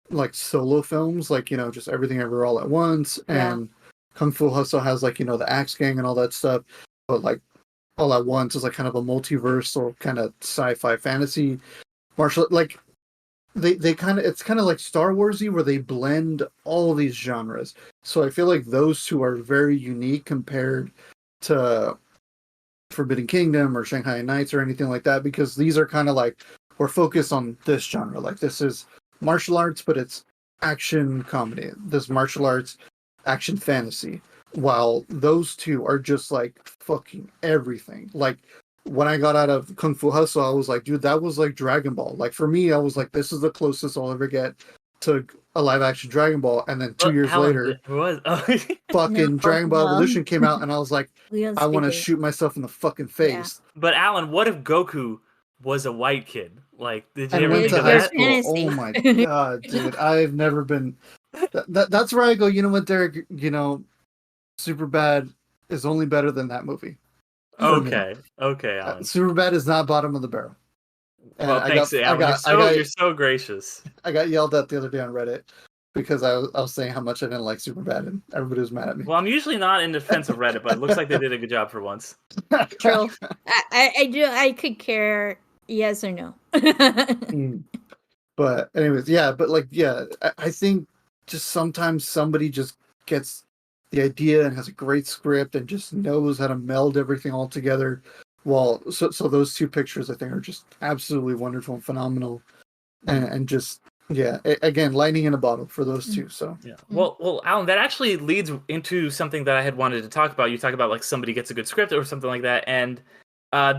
like solo films, like just Everything Everywhere All at Once, and Kung Fu Hustle has like the Axe Gang and all that stuff, but like All at Once is like kind of a multiversal kind of sci-fi fantasy martial, like they kind of, it's kind of like Star Warsy where they blend all these genres. So I feel like those two are very unique compared to Forbidden Kingdom or Shanghai Nights or anything like that, because these are kind of like, we're focused on this genre. Like this is martial arts, but it's action comedy. This martial arts action fantasy. While those two are just like fucking everything. Like when I got out of Kung Fu Hustle, I was like, dude, that was like Dragon Ball. Like for me, I was like, this is the closest I'll ever get to a live action Dragon Ball. And then 2 years later, fucking Dragon Ball Evolution came out, and I was like, I want to shoot myself in the fucking face. But Alan, what if Goku was a white kid? Like, did you And ever went think to of high that? school. Oh my god, dude! I've never been. That's where I go. You know what, Derek? Superbad is only better than that movie. Okay, Alan. Superbad is not bottom of the barrel. And well, thanks, Alan. You're so gracious. I got yelled at the other day on Reddit because I was saying how much I didn't like Superbad, and everybody was mad at me. Well, I'm usually not in defense of Reddit, but it looks like they did a good job for once. True. I could care yes or no. But anyways, yeah. But like, yeah, I think just sometimes somebody just gets the idea and has a great script and just knows how to meld everything all together. So those two pictures I think are just absolutely wonderful and phenomenal, and just again, lightning in a bottle for those two. So yeah, well, Alan, that actually leads into something that I had wanted to talk about. You talk about like somebody gets a good script or something like that, and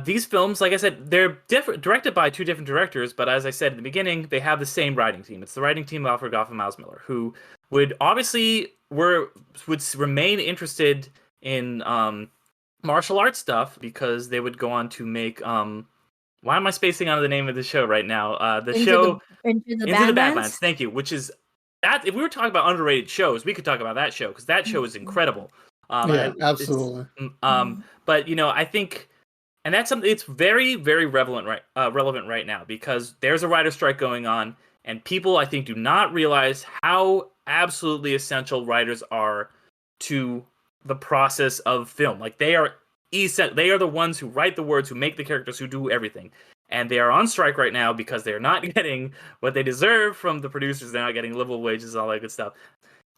these films, like I said, they're directed by two different directors, but as I said in the beginning, they have the same writing team. It's the writing team of Alfred Goff and Miles Miller, who would obviously would remain interested in martial arts stuff because they would go on to make why am I spacing on the name of the show right now? Into the Into the Badlands. Badlands. Thank you. Which is that if we were talking about underrated shows, we could talk about that show because that show is incredible. absolutely. But I think. And that's something. It's very, very relevant right now because there's a writer strike going on, and people I think do not realize how absolutely essential writers are to the process of film. Like they are the ones who write the words, who make the characters, who do everything, and they are on strike right now because they are not getting what they deserve from the producers. They're not getting livable wages, all that good stuff.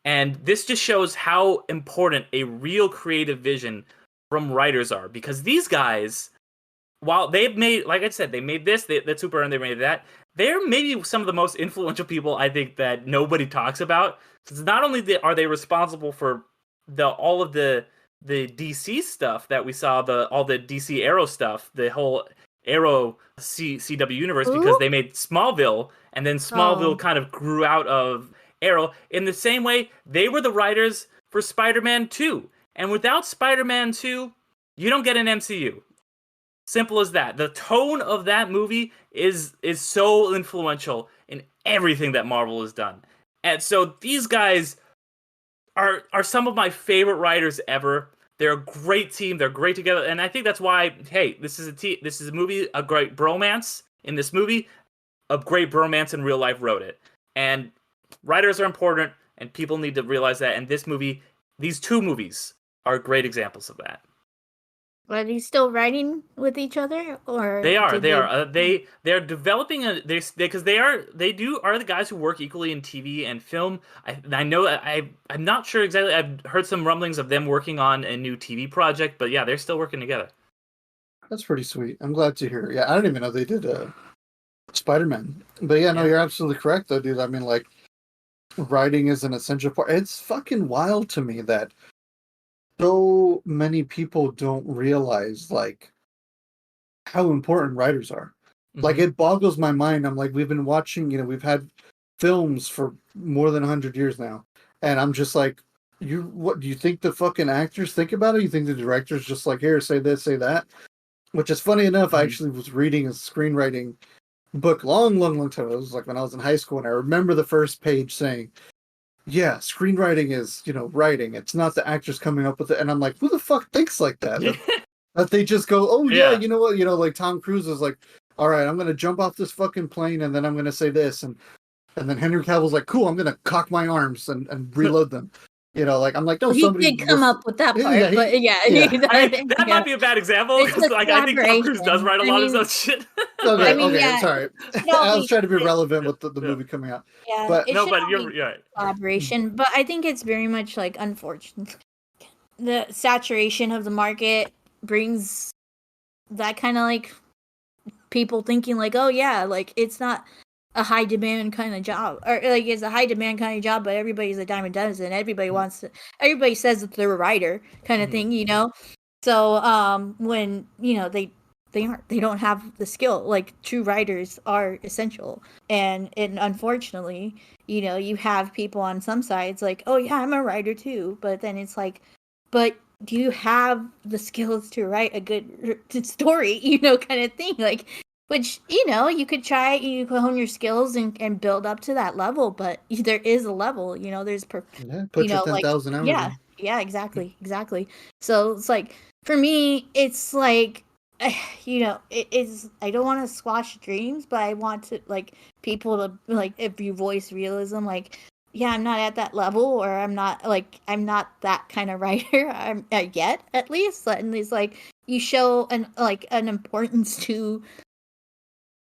And this just shows how important a real creative vision from writers are because these guys. While they've made, like I said, they made this, that's super, and they made that. They're maybe some of the most influential people I think that nobody talks about. Since not only are they responsible for all of the DC stuff that we saw, all the DC Arrow stuff, the whole Arrow CW universe, because they made Smallville, and then Smallville kind of grew out of Arrow. In the same way, they were the writers for Spider-Man 2, and without Spider-Man 2, you don't get an MCU. Simple as that. The tone of that movie is so influential in everything that Marvel has done. And so these guys are some of my favorite writers ever. They're a great team. They're great together. And I think that's why, hey, this is a movie, a great bromance. In this movie, a great bromance in real life wrote it. And writers are important, and people need to realize that. And these two movies are great examples of that. Are they still writing with each other, or they are? They're developing because they are the guys who work equally in TV and film. I know I'm not sure exactly. I've heard some rumblings of them working on a new TV project, but yeah, they're still working together. That's pretty sweet. I'm glad to hear. Yeah, I didn't even know they did Spider-Man. But yeah, no, you're absolutely correct though, dude. I mean, like, writing is an essential part. It's fucking wild to me that so many people don't realize like how important writers are. Mm-hmm. Like it boggles my mind. I'm like, we've been watching, we've had films for more than 100 years now, and I'm just like, what do you think the fucking actors think about it? You think the director's just like, here, say this, say that? Which is funny enough. I actually was reading a screenwriting book long time ago. It was like when I was in high school, and I remember the first page saying, yeah, screenwriting is, writing. It's not the actors coming up with it. And I'm like, who the fuck thinks like that? That they just go, oh, yeah, you know what? Like Tom Cruise is like, all right, I'm going to jump off this fucking plane and then I'm going to say this. And then Henry Cavill's like, cool, I'm going to cock my arms and reload them. Like, I'm like, no, somebody did come up with that part, but that might be a bad example because, like, I think Tom Cruise does write a lot of that shit. Okay, sorry. I was trying to be relevant with the movie coming out. Yeah, but you're right. Collaboration, but I think it's very much like unfortunate. The saturation of the market brings that kind of like people thinking like, oh yeah, like it's not a high demand kind of job, or like it's a high demand kind of job, but everybody's a dime a dozen. Everybody says that they're a writer kind of thing, So when they don't have the skill. Like true writers are essential, and unfortunately, you have people on some sides like, oh yeah, I'm a writer too, but then it's like, but do you have the skills to write a good story, kind of thing, like. Which, you could try, you could hone your skills and build up to that level, but there is a level, there's... put your 10,000 hours Yeah, exactly. So it's like, for me, it's like, it is, I don't want to squash dreams, but I want to, like, people to, like, if you voice realism, like, yeah, I'm not at that level, or I'm not that kind of writer, yet, at least, and it's like, you show an importance to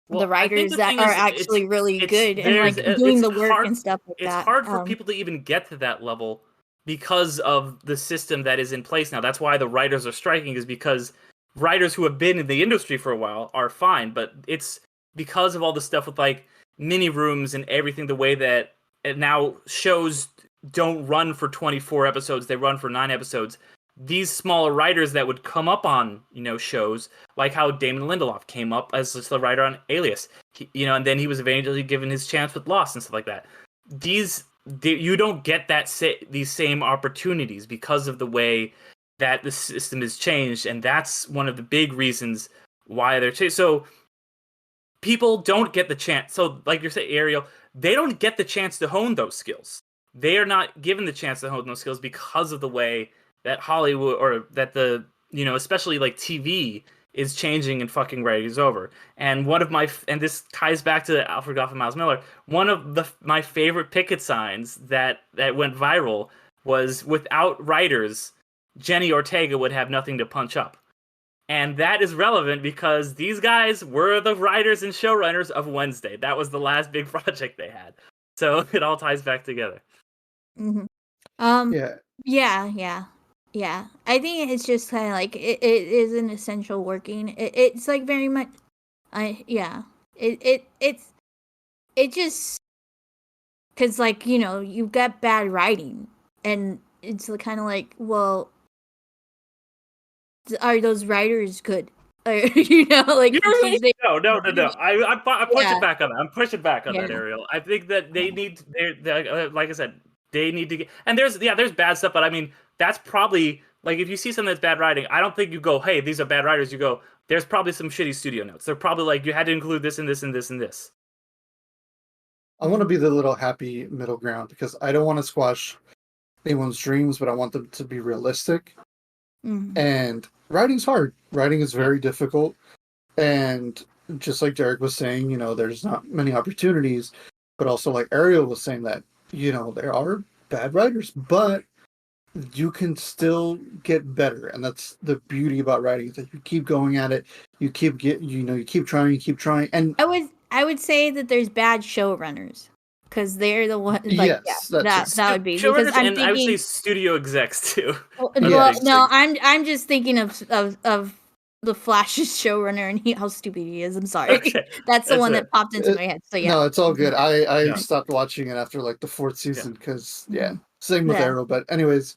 Well, the I think writers the that thing are is, actually really good and like doing it's the work hard and stuff like it's that. hard for people to even get to that level because of the system that is in place now. That's why the writers are striking, is because writers who have been in the industry for a while are fine, but it's because of all the stuff with like mini rooms and everything, the way that now shows don't run for 24 episodes, they run for 9 episodes. These smaller writers that would come up on, shows, like how Damon Lindelof came up as just the writer on Alias, and then he was eventually given his chance with Lost and stuff like that. You don't get these same opportunities because of the way that the system has changed, and that's one of the big reasons why they're changed. So people don't get the chance. So, like you're saying, Ariel, they don't get the chance to hone those skills. They are not given the chance to hone those skills because of the way that Hollywood, or that especially like TV, is changing and fucking writing is over. And and this ties back to Alfred Goff and Miles Miller. One of my favorite picket signs that went viral was, without writers, Jenny Ortega would have nothing to punch up. And that is relevant because these guys were the writers and showrunners of Wednesday. That was the last big project they had. So it all ties back together. Mm-hmm. Yeah. Yeah. I think it's just kind of like it is an essential working. It's like very much. It just because like you've got bad writing, and it's kind of like, well, are those writers good? Or, like No. I'm pushing back on that. I'm pushing back on that, Yeah. Ariel. I think that they need, like I said, they need to get. And there's bad stuff, but I mean, that's probably, like, if you see something that's bad writing, I don't think you go, hey, these are bad writers. You go, there's probably some shitty studio notes. They're probably like, you had to include this and this and this and this. I want to be the little happy middle ground because I don't want to squash anyone's dreams, but I want them to be realistic. Mm-hmm. And writing's hard. Writing is very difficult. And just like Derek was saying, there's not many opportunities, but also like Ariel was saying that, there are bad writers, but you can still get better. And that's the beauty about writing, is that you keep going at it. You keep you keep trying. And I would say that there's bad showrunners, because they're the one. Like, yes, that would be, Showrunners, because I'm and I would say thinking. studio execs too. Well, Yes. no, I'm just thinking of the Flash's showrunner and how stupid he is. I'm sorry, Okay. that's the one it. that popped into my head. So yeah, No, it's all good. I Yeah. stopped watching it after like the 4th season because same with Yeah. Arrow. But anyways,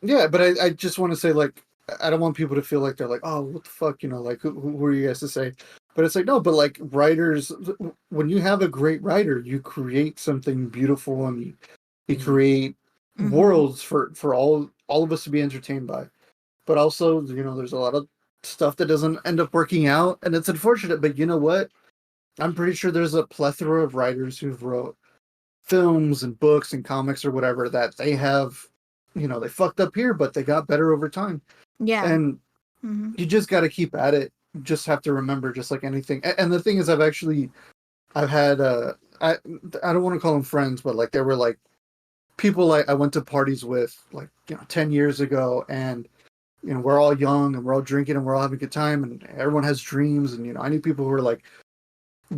but I just want to say, like, I don't want people to feel like they're like, oh, what the fuck, like who are you guys to say? But it's like, no, but like writers, when you have a great writer, you create something beautiful, and you create worlds for all of us to be entertained by. But also, there's a lot of stuff that doesn't end up working out, and it's unfortunate. But you know what? I'm pretty sure there's a plethora of writers who've wrote films and books and comics or whatever that they have, they fucked up here, but they got better over time. Yeah. And you just got to keep at it. You just have to remember, just like anything. And the thing is, I've had, I don't want to call them friends, but like they were like people I went to parties with like, 10 years ago, and, we're all young and we're all drinking and we're all having a good time and everyone has dreams. And, I knew people who were like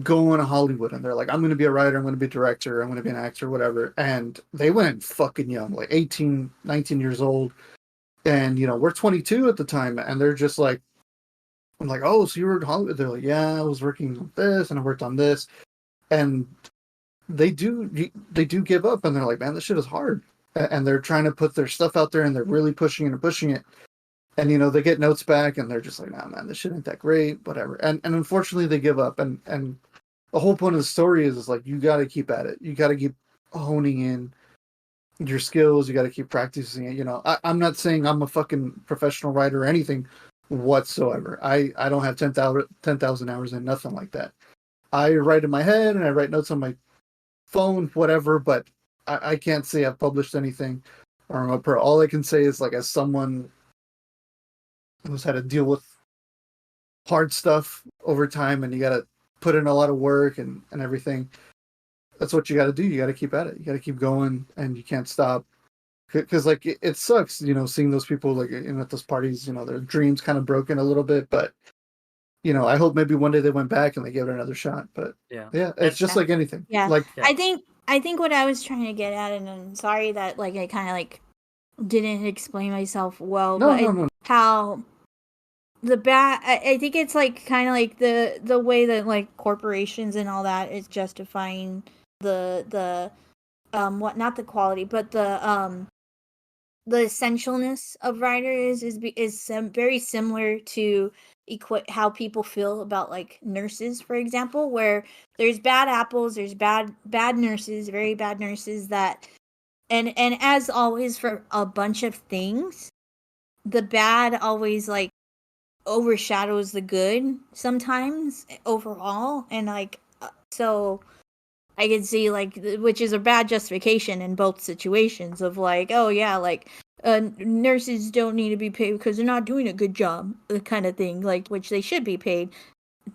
going to Hollywood and they're like, I'm going to be a writer, I'm going to be a director, I'm going to be an actor, whatever. And they went fucking young, like 18, 19 years old. And, we're 22 at the time, and they're just like, I'm like, oh, so you were in Hollywood? They're like, yeah, I was working on this and I worked on this. And they do give up, and they're like, man, this shit is hard. And they're trying to put their stuff out there, and they're really pushing it and pushing it. And, they get notes back, and they're just like, nah, man, this shit ain't that great, whatever. And unfortunately, they give up. And the whole point of the story is like, you got to keep at it. You got to keep honing in your skills. You got to keep practicing it. I'm not saying I'm a fucking professional writer or anything whatsoever. I don't have 10,000 hours in, nothing like that. I write in my head and I write notes on my phone, whatever, but I can't say I've published anything or I'm a pro. All I can say is, like, as someone who's had to deal with hard stuff over time, and you got to put in a lot of work and everything, that's what you got to do. You got to keep at it. You got to keep going, and you can't stop. Because, like, it sucks, seeing those people, like, at those parties, their dreams kind of broken a little bit, but I hope maybe one day they went back and they gave it another shot. But Yeah. it's just like anything. Yeah. Like, Yeah. I think what I was trying to get at, and I'm sorry that like I kind of like didn't explain myself well, no, but no, no. how the bad. I think it's like kind of like the way that like corporations and all that is justifying the what, not the quality, but the essentialness of writers is very similar to how people feel about like nurses, for example, where there's bad apples, there's bad nurses, very bad nurses that, and as always for a bunch of things, the bad always like overshadows the good sometimes overall, and like so I can see like which is a bad justification in both situations of like, oh yeah, like nurses don't need to be paid because they're not doing a good job, the kind of thing, like which they should be paid.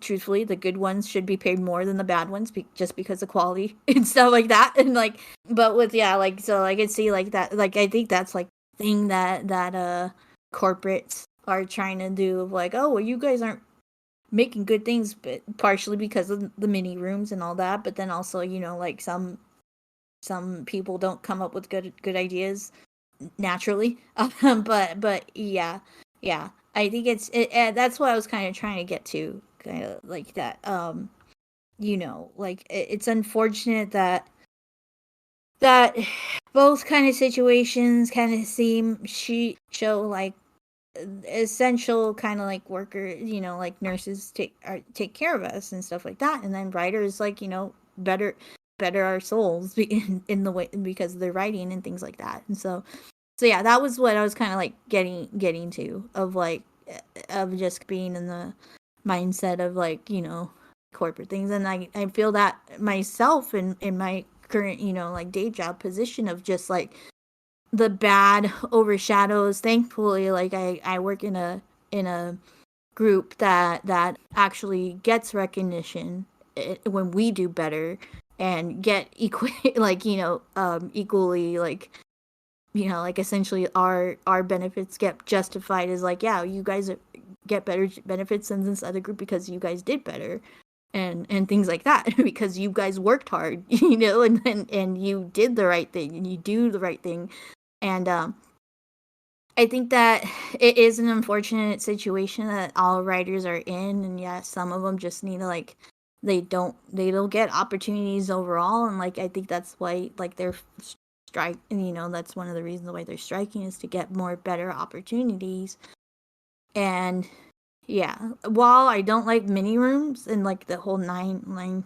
Truthfully, the good ones should be paid more than the bad ones just because of quality and stuff like that. And like, but with like, so I can see like that, like I think that's like thing that corporates are trying to do of like, oh well, you guys aren't making good things, but partially because of the mini rooms and all that, but then also like some people don't come up with good ideas naturally. But yeah, I think that's what I was kind of trying to get to, kind of like that. Like it's unfortunate that both kind of situations kind of show like essential kind of like worker, like nurses take care of us and stuff like that, and then writers like better our souls in the way because of their writing and things like that. And so yeah, that was what I was kind of like getting to, of like of just being in the mindset of like corporate things. And I feel that myself in my current like day job position of just like the bad overshadows. Thankfully, like I work in a group that actually gets recognition when we do better and get equally like like essentially our benefits get justified as like, yeah, you guys get better benefits than this other group because you guys did better and things like that because you guys worked hard, and you did the right thing and you do the right thing. And I think that it is an unfortunate situation that all writers are in, and yeah, some of them just need to like they don't get opportunities overall, and like I think that's why like they're strike, and that's one of the reasons why they're striking, is to get more better opportunities. And yeah, while I don't like mini rooms and like the whole nine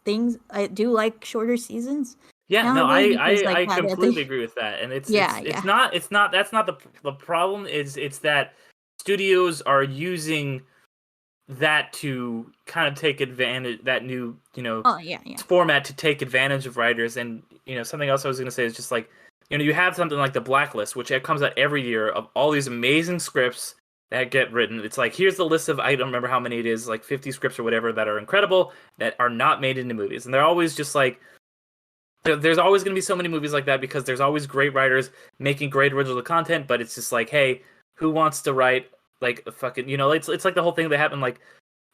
things, I do like shorter seasons. Yeah, no, Nowadays, because like I how completely agree with that, and it's not that's not the problem. It's that studios are using that to kind of take advantage, that new Oh yeah. format to take advantage of writers. And something else I was going to say is just like you have something like the Blacklist, which it comes out every year, of all these amazing scripts that get written. It's like, here's the list of, I don't remember how many it is, like 50 scripts or whatever, that are incredible, that are not made into movies, and they're always just like, there's always going to be so many movies like that because there's always great writers making great original content, but it's just like, hey, who wants to write like a fucking, it's like the whole thing that happened, like,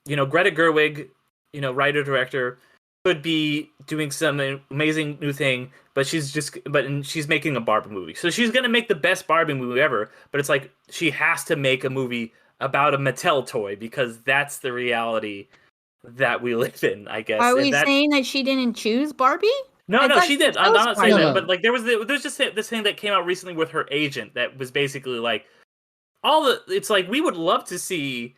Greta Gerwig, writer director, could be doing some amazing new thing, but she's making a Barbie movie, so she's gonna make the best Barbie movie ever. But it's like she has to make a movie about a Mattel toy because that's the reality that we live in, I guess. Are we saying that she didn't choose Barbie? No, she did. I'm not saying that, No. but like there's just this thing that came out recently with her agent that was basically like it's like, we would love to see.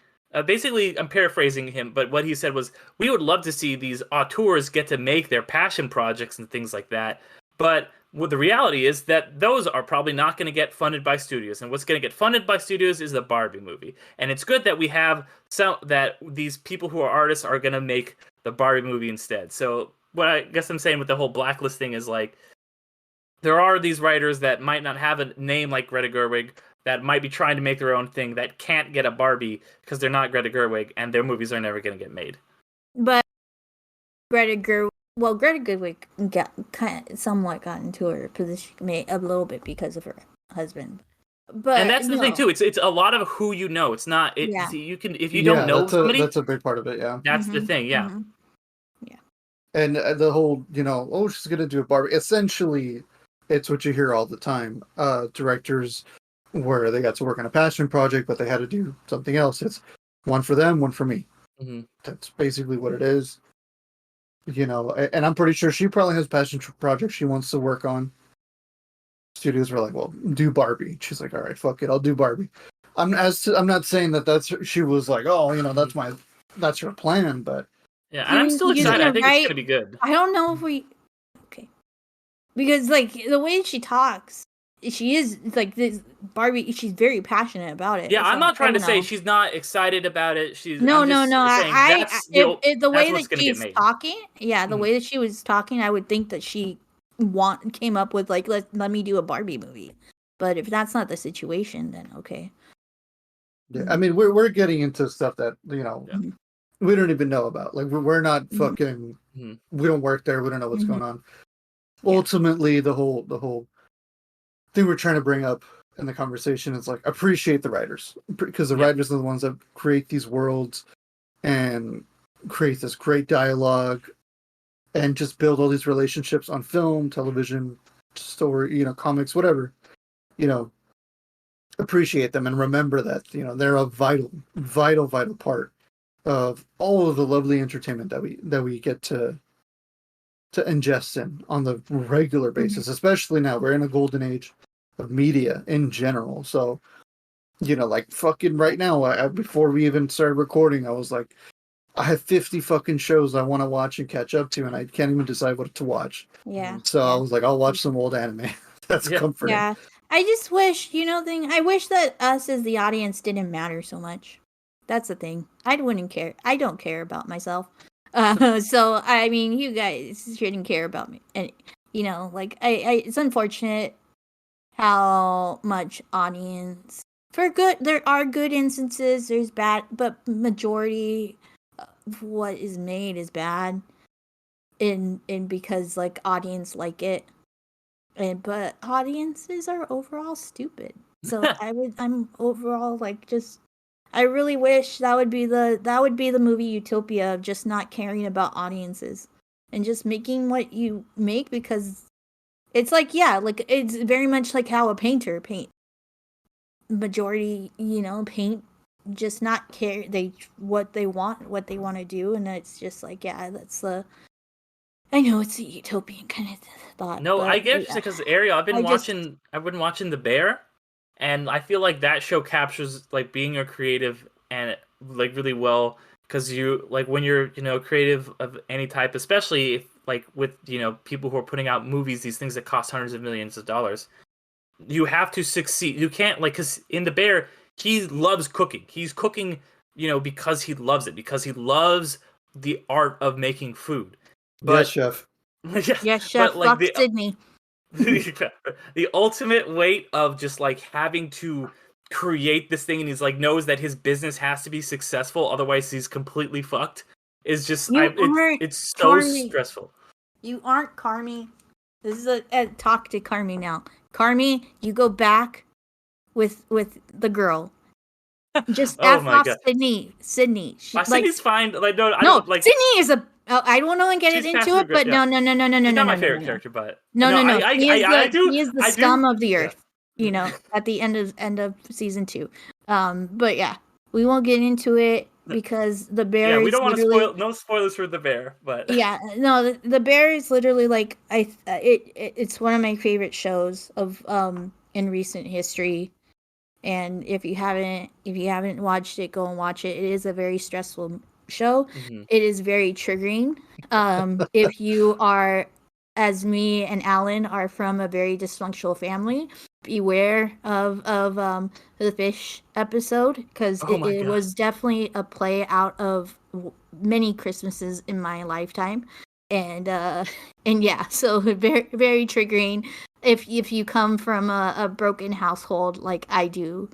Basically, I'm paraphrasing him, but what he said was, we would love to see these auteurs get to make their passion projects and things like that. But what the reality is that those are probably not going to get funded by studios, and what's going to get funded by studios is the Barbie movie. And it's good that we have that these people who are artists are going to make the Barbie movie instead. So what I guess I'm saying with the whole Blacklist thing is like, there are these writers that might not have a name like Greta Gerwig, that might be trying to make their own thing, that can't get a Barbie because they're not Greta Gerwig, and their movies are never going to get made. But Greta Gerwig somewhat got into her position a little bit because of her husband. but And that's the thing no. too. It's a lot of who you know. It's not. Yeah. See, you can if you don't Yeah, know somebody, that's a big part of it. Yeah, that's the thing. Yeah. Yeah. and the whole oh, she's gonna do a Barbie. Essentially, it's what you hear all the time. Directors where they got to work on a passion project, but they had to do something else. It's one for them, one for me. Mm-hmm. That's basically what it is. And I'm pretty sure she probably has passion projects she wants to work on. Studios were like, "Well, do Barbie." She's like, "All right, fuck it, I'll do Barbie." I'm not saying that's she was like, "Oh, that's her plan," but Yeah, and I'm still excited. I think it's gonna be good. I don't know if we okay because like the way she talks, she is like this Barbie. She's very passionate about it. Yeah, so I'm not trying to say know. she's not excited about it. No. I'm just saying The way what's that gonna get she's made. talking, the way that she was talking, I would think that she came up with like let me do a Barbie movie. But if that's not the situation, then okay. yeah, I mean we're getting into stuff that we don't even know about. Like we're not fucking. We don't work there. We don't know what's going on. Yeah. Ultimately, the whole thing we're trying to bring up in the conversation is like appreciate the writers, because the writers are the ones that create these worlds and create this great dialogue and just build all these relationships on film, television, story, comics, whatever. Appreciate them and remember that they're a vital part of all of the lovely entertainment that we get to ingest in on the regular basis. Especially now we're in a golden age of media in general. So like fucking right now, before we even started recording, I was like, I have 50 fucking shows I want to watch and catch up to, and I can't even decide what to watch. So I was like, I'll watch some old anime. That's comforting. Yeah. I just wish, I wish that us as the audience didn't matter so much. That's the thing. I wouldn't care. I don't care about myself. So, I mean, you guys shouldn't care about me. And, it's unfortunate how much audience... there are good instances, there's bad, but majority of what is made is bad. In because, audience like it. But audiences are overall stupid. So I'm overall I really wish that would be the movie utopia of just not caring about audiences and just making what you make, because it's it's very much like how a painter paint. Majority, paint, just not care what they want to do, and it's just that's the... I know it's a utopian kind of thought. No, but, I get it because Ariel, I've been watching The Bear, and I feel like that show captures being a creative and really well, because you when you're creative of any type, especially if, with people who are putting out movies, these things that cost hundreds of millions of dollars, you have to succeed. You can't because in The Bear, he loves cooking. He's cooking because he loves it, because he loves the art of making food. But, yes, chef. Yes, chef. Fuck Sydney. The ultimate weight of just having to create this thing, and he's knows that his business has to be successful, otherwise he's completely fucked. Is just it's so stressful. You aren't Carmi. This is a talk to Carmi now. Carmi, you go back with the girl. Just F off Sydney. Sydney's fine. No, Sydney is a... I don't want to get into it, but no. She's not my favorite character, but no. He is the scum of the earth. Yeah. At the end of season 2. But yeah, we won't get into it because the bear. Yeah, we don't want to spoil. No spoilers for The Bear, but yeah, no, the Bear is literally it's one of my favorite shows of in recent history. And if you haven't watched it, go and watch it. It is a very stressful show. It is very triggering. If you are, as me and Alan, are from a very dysfunctional family, beware of the fish episode, because it was definitely a play out of many Christmases in my lifetime, and yeah, so very very triggering if you come from a broken household like I do.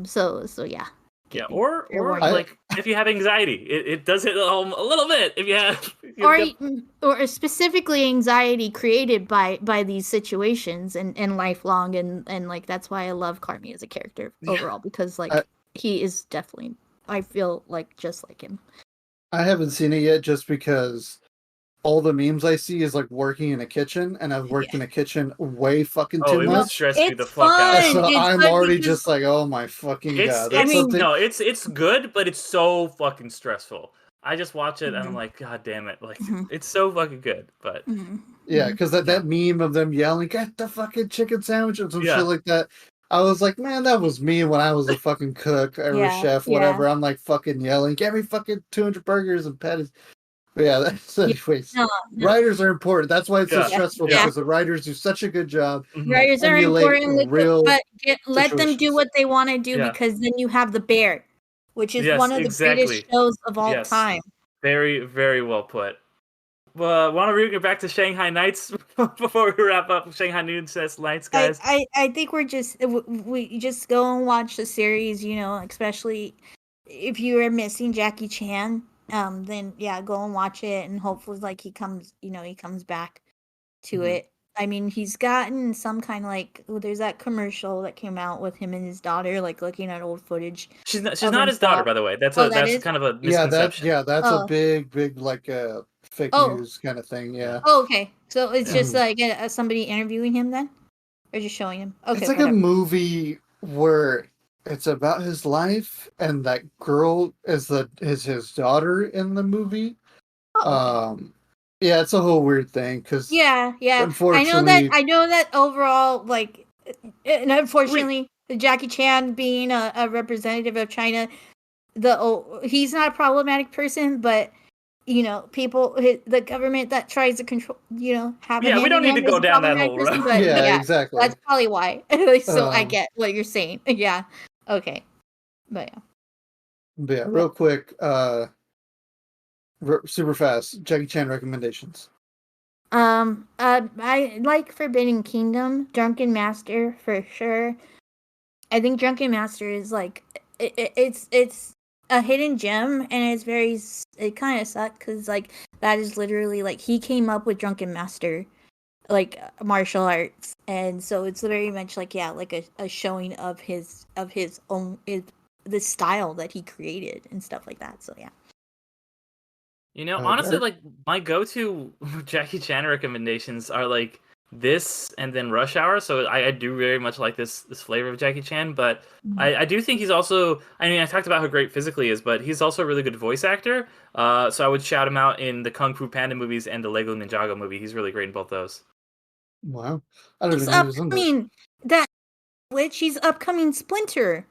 So yeah. Yeah, getting or fair or warning. like if you have anxiety, it does it a little bit. If you have, or specifically anxiety created by these situations and lifelong and like that's why I love Carmi as a character overall because like I, he is definitely I feel like just like him. I haven't seen it yet just because all the memes I see is like working in a kitchen, and I've worked in a kitchen way fucking oh, too it No, would much. stress you the it's fuck out. fun. So It's I'm fun already because just like, oh my fucking It's god. it's That's something. no, it's good, but it's so fucking stressful. I just watch it and I'm Mhm. like, God damn it! Like Mhm. it's so fucking good, but Yeah, Mhm. because that meme of them yelling, "Get the fucking chicken sandwich" and some yeah, shit like that. I was like, man, that was me when I was a fucking cook or a Yeah, chef, yeah, whatever. I'm like fucking yelling, "Get me fucking 200 burgers and patties." But yeah, that's yeah. anyways. No. Writers are important. That's why it's so yeah, Yeah, stressful yeah. yeah. because the writers do such a good job Mhm. at Writers are emulate important, real but let them do situations. what they want to do Yeah. because then you have The Bear, which is Yes, one of the greatest exactly. shows of all Yes, time. very very well put. Want to get back to Shanghai Nights before we wrap up? Shanghai Noon Says Nights, guys. I think we're just we just go and watch the series, you know, especially if you are missing Jackie Chan, then yeah, go and watch it and hopefully like he comes back to Mhm. it. I mean, he's gotten some kind of like there's that commercial that came out with him and his daughter like looking at old footage She's of not his daughter, himself. by the way. Oh, that That's is? kind of a Yeah, misconception. that's a Oh. big like fake Oh. news kind of thing. Yeah. Oh, okay. So it's just Um, like somebody interviewing him then? Or just showing him? it's Okay, like a whatever. movie where it's about his life, and that girl is his daughter in the movie. Oh, okay. Yeah, it's a whole weird thing because Yeah, yeah. unfortunately, I know that overall, like, and Wait, unfortunately, Jackie Chan being a representative of China, he's not a problematic person, but you know, the government that tries to control, you know, have a yeah, we hand don't in need to him is go a down that problematic whole person. road. But yeah, yeah, exactly. that's probably why. So I Um, get what you're saying. Yeah. Okay. But yeah. but yeah, But real quick, super fast, Jackie Chan recommendations. I like Forbidden Kingdom, Drunken Master for sure. I think Drunken Master is like it's a hidden gem, and it's it kind of sucked because like that is literally like he came up with Drunken Master like martial arts, and so it's very much like yeah like a showing of his own the style that he created and stuff like that. So yeah. You know, honestly, Derek? like my go-to Jackie Chan recommendations are like this and then Rush Hour. So I do very much like this flavor of Jackie Chan, but I do think he's also. I mean, I talked about how great physically he is, but he's also a really good voice actor. So I would shout him out in the Kung Fu Panda movies and the Lego Ninjago movie. He's really great in both those. Wow, I don't He's even know he was in those. upcoming that which he's upcoming Splinter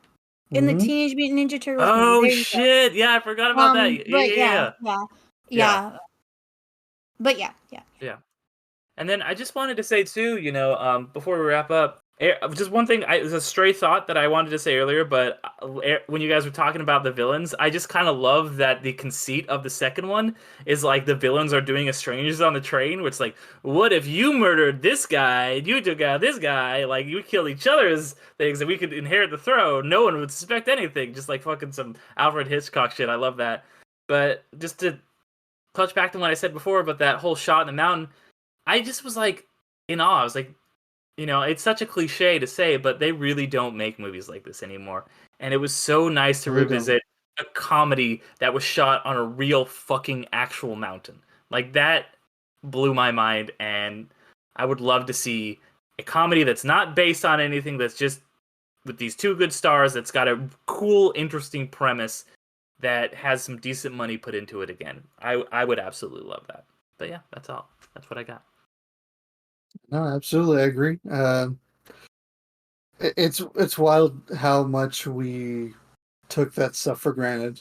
in the Mm-hmm. Teenage Mutant Ninja Turtles movie. Oh There you go. shit! Yeah, I forgot about that. Yeah, But yeah, yeah, yeah, yeah, yeah. yeah. But yeah, yeah. Yeah. And then I just wanted to say too, you know, before we wrap up, just one thing. It was a stray thought that I wanted to say earlier, but when you guys were talking about the villains, I just kind of love that the conceit of the second one is like the villains are doing a strangers on the train, which like, what if you murdered this guy, you took out this guy, like you killed each other's things, and we could inherit the throne. No one would suspect anything, just like fucking some Alfred Hitchcock shit. I love that. But just to touch back to what I said before about that whole shot in the mountain. I just was like in awe. I was like, you know, it's such a cliche to say, but they really don't make movies like this anymore. And it was so nice to Really don't. revisit a comedy that was shot on a real fucking actual mountain. Like that blew my mind, and I would love to see a comedy that's not based on anything, that's just with these two good stars, that's got a cool, interesting premise that has some decent money put into it again. I would absolutely love that. But yeah, that's all. That's what I got. No, absolutely, I agree. It's wild how much we took that stuff for granted.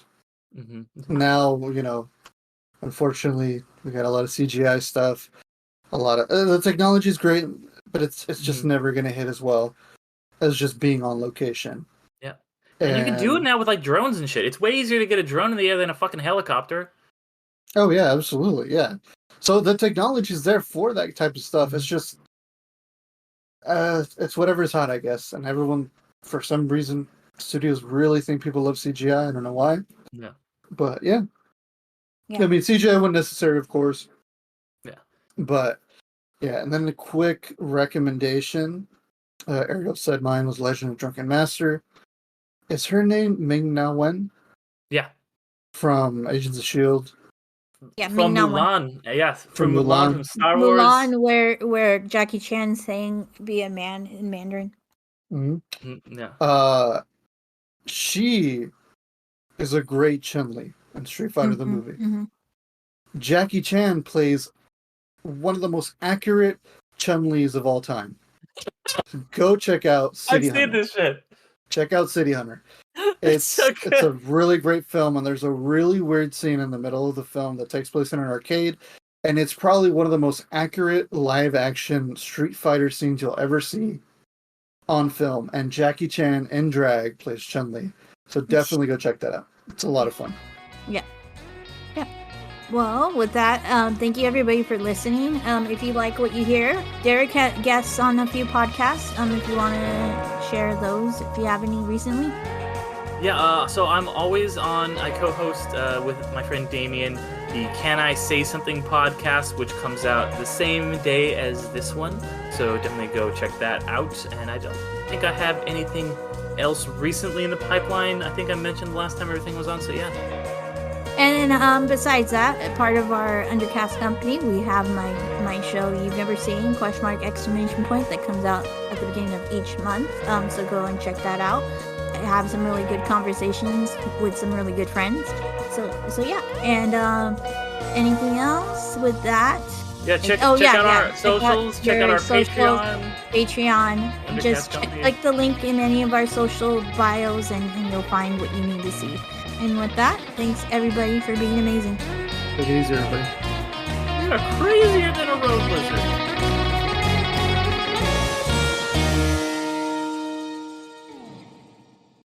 Mm-hmm. Now, you know, unfortunately, we got a lot of CGI stuff. A lot of the technology is great, but it's just never going to hit as well as just being on location. Yeah. And you can do it And now with like drones and shit. It's way easier to get a drone in the air than a fucking helicopter. oh yeah, absolutely, yeah. So the technology is there for that type of stuff. It's just, it's whatever's hot, I guess, and everyone, for some reason, Studios really think people love CGI. I don't know why. Yeah. But yeah. Yeah. I mean, CGI wasn't necessary, of course. Yeah. But yeah, and then a quick recommendation. Ariel said mine was Legend of Drunken Master. Is her name Ming Na Wen Yeah. from Agents of S.H.I.E.L.D.? Yeah, From Ming-Na Wen. Mulan. Yes. From From Mulan Mulan. from Star Wars. Mulan, where Jackie Chan saying "Be a man" in Mandarin. Yeah. She is a great Chun-Li in Street Fighter the movie. Mm-hmm. Jackie Chan plays one of the most accurate Chun-Lis of all time. So go check out I've City seen Hunter. this shit. Check out City Hunter. It's so good. It's a really great film, and there's a really weird scene in the middle of the film that takes place in an arcade, and it's probably one of the most accurate live-action Street Fighter scenes you'll ever see on film. And Jackie Chan in drag plays Chun-Li, so definitely go check that out. It's a lot of fun. Yeah. Yeah. Well, with that, thank you everybody for listening. If you like what you hear, Derek had guests on a few podcasts. If you want to share those, if you have any recently. Yeah, so I'm always on, I co-host with my friend Damien, the Can I Say Something podcast, which comes out the same day as this one. So definitely go check that out. And I don't think I have anything else recently in the pipeline. I think I mentioned last time everything was on, so yeah. And besides that, part of our Undercast company, we have my show You've Never Seen, ! That comes out at the beginning of each month. So go and check that out. I have some really good conversations with some really good friends. So yeah. And anything else with that? Yeah, check out our socials, check out our Patreon. Patreon. Just click the link in any of our social bios and you'll find what you need to see. And with that, thanks everybody for being amazing. Take it easy, everybody. You're crazier than a road lizard.